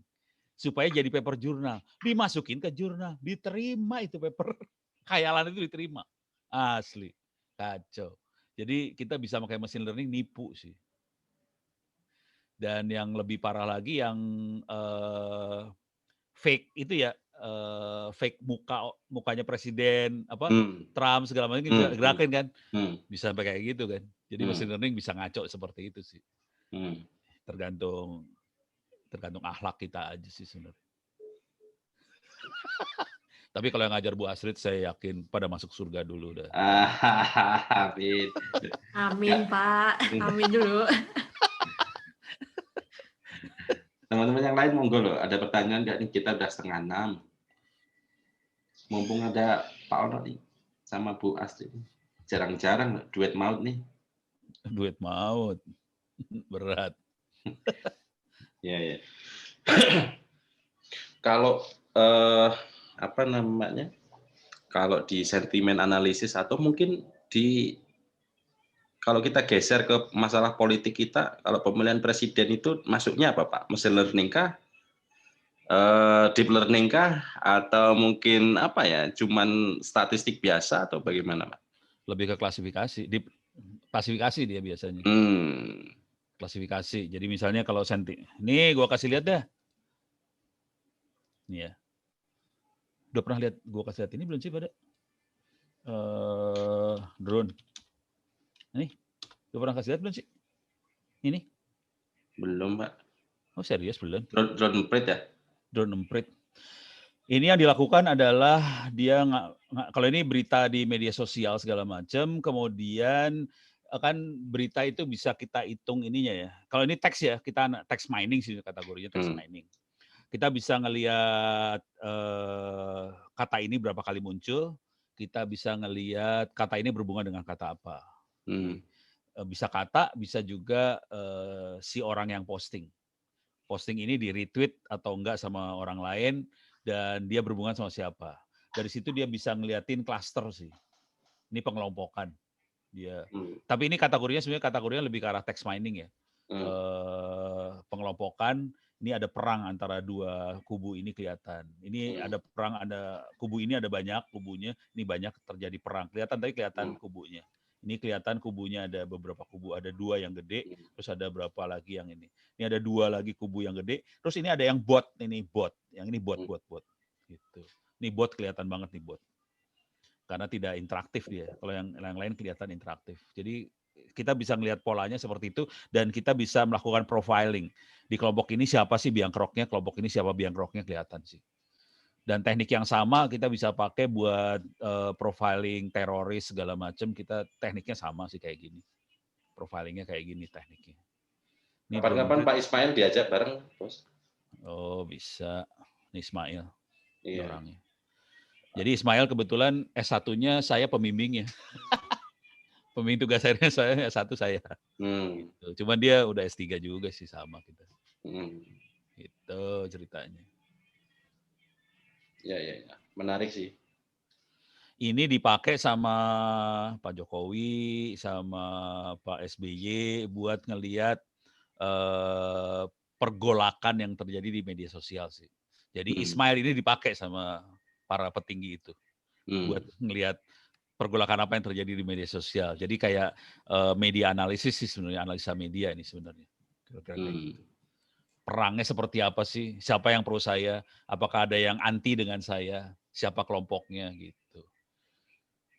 Supaya jadi paper jurnal. Dimasukin ke jurnal. Diterima itu paper. Khayalan itu diterima. Asli. Kacau. Jadi kita bisa pakai machine learning nipu sih. Dan yang lebih parah lagi yang fake itu ya, fake mukanya presiden Trump segala macam bisa gerakin kan, bisa sampai kayak gitu kan. Jadi machine learning bisa ngaco seperti itu sih. Tergantung akhlak kita aja sih sebenarnya. Tapi kalau yang ngajar Bu Astrid saya yakin pada masuk surga dulu dah. Amin. Amin Pak, amin dulu. Teman-teman yang lain monggo loh, ada pertanyaan nggak nih? Kita udah 5:30. Mumpung ada Pak Ono nih sama Bu Astrid. Jarang-jarang duet maut nih. Duet maut. Berat. Ya. Kalau apa namanya? Kalau di sentimen analisis atau mungkin kalau kita geser ke masalah politik kita, kalau pemilihan presiden itu masuknya apa Pak? Machine learning kah? Deep learning kah? Atau mungkin apa ya? Cuman statistik biasa atau bagaimana Pak? Lebih ke klasifikasi. Klasifikasi dia biasanya. Klasifikasi. Jadi misalnya kalau ini gua kasih lihat dah. Nih ya. Udah pernah lihat gua kasih lihat ini belum sih pada? Drone. Nih. Udah pernah kasih lihat belum sih? Ini? Belum, Pak. Oh, serius belum? Drone emprit ya? Drone emprit. Ini yang dilakukan adalah dia kalau ini berita di media sosial segala macam, kemudian kan berita itu bisa kita hitung ininya ya. Kalau ini teks ya, kita text mining sih kategorinya, text mining. Kita bisa ngelihat kata ini berapa kali muncul, kita bisa ngelihat kata ini berhubungan dengan kata apa. Bisa kata, bisa juga si orang yang posting. Posting ini di retweet atau enggak sama orang lain, dan dia berhubungan sama siapa. Dari situ dia bisa ngeliatin cluster sih. Ini pengelompokan dia. Tapi ini kategorinya lebih ke arah text mining ya. Pengelompokan, ini ada perang antara dua kubu ini kelihatan. Ini ada perang, ada kubu ini ada banyak kubunya, ini banyak terjadi perang. Kelihatan kubunya. Ini kelihatan kubunya ada beberapa kubu, ada 2 yang gede, terus ada berapa lagi yang ini. Ini ada 2 lagi kubu yang gede, terus ini ada yang bot, yang ini bot. Gitu. Ini bot kelihatan banget nih bot. Karena tidak interaktif dia. Kalau yang lain kelihatan interaktif. Jadi kita bisa melihat polanya seperti itu dan kita bisa melakukan profiling. Di kelompok ini siapa sih biang keroknya, kelompok ini siapa biang keroknya kelihatan sih. Dan teknik yang sama kita bisa pakai buat profiling teroris segala macam, kita tekniknya sama sih kayak gini. Profilingnya kayak gini tekniknya. Kapan-kapan Pak Ismail diajak bareng, Bos? Oh, bisa. Ini Ismail. Iya. Orangnya. Jadi Ismail kebetulan S1-nya saya pembimbingnya. Pembimbing tugas akhirnya saya S1 saya. Cuman dia udah S3 juga sih sama kita. Gitu ceritanya. Ya. Menarik sih. Ini dipakai sama Pak Jokowi, sama Pak SBY buat ngelihat pergolakan yang terjadi di media sosial sih. Jadi Ismail ini dipakai sama para petinggi itu buat ngelihat pergolakan apa yang terjadi di media sosial. Jadi kayak media analisis sih sebenarnya, analisa media ini sebenarnya. Kira-kira kayak gitu. Perangnya seperti apa sih? Siapa yang pro saya? Apakah ada yang anti dengan saya? Siapa kelompoknya gitu?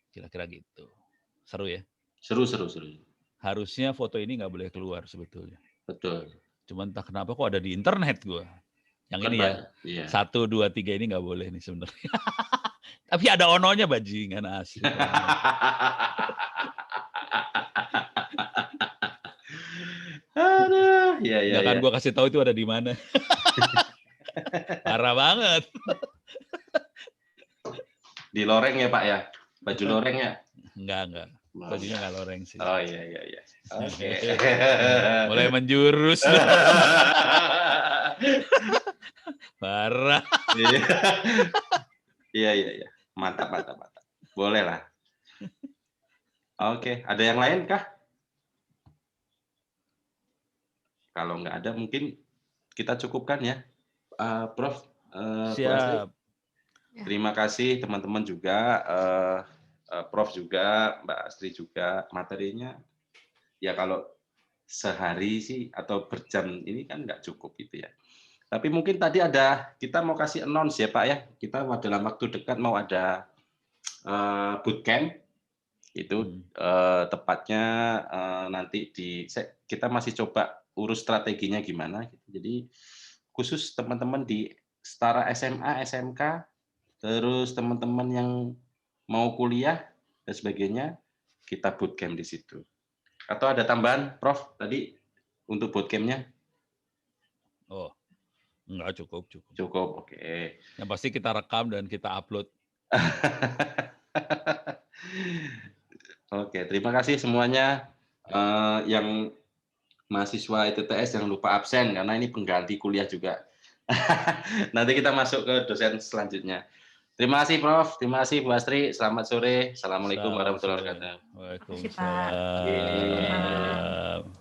Kira-kira gitu. Seru ya? Seru. Harusnya foto ini nggak boleh keluar sebetulnya. Betul. Cuman entah kenapa kok ada di internet gue. Yang ini ya, iya. 1, 2, 3 ini nggak boleh nih sebenarnya. Tapi ada ononya bajingan asli. Aduh, ya. Nggak akan gue kasih tahu itu ada di mana. Parah banget. Di loreng ya Pak ya? Baju loreng ya? Enggak. Bajunya nggak loreng sih. Oh iya. Oke. Mulai menjurus. Parah. Iya. Mantap. Boleh lah. Oke, ada yang lain kah? Kalau nggak ada mungkin kita cukupkan ya. Prof, Bu Astri. Siap. Terima kasih teman-teman juga, Prof juga, Mbak Astri juga. Materinya ya kalau sehari sih atau berjam ini kan nggak cukup gitu ya. Tapi mungkin tadi kita mau kasih announce ya Pak ya. Kita dalam waktu dekat mau ada bootcamp. Itu tepatnya nanti kita masih coba urus strateginya gimana. Jadi khusus teman-teman di setara SMA, SMK, terus teman-teman yang mau kuliah dan sebagainya, kita bootcamp di situ. Atau ada tambahan, Prof, tadi untuk bootcampnya? Oh, enggak cukup. Cukup, oke. Yang pasti kita rekam dan kita upload. Oke, terima kasih semuanya. Yang mahasiswa ITTS yang lupa absen, karena ini pengganti kuliah juga. Nanti kita masuk ke dosen selanjutnya. Terima kasih Prof, terima kasih Bu Astri. Selamat sore. Assalamualaikum warahmatullahi wabarakatuh. Waalaikumsalam.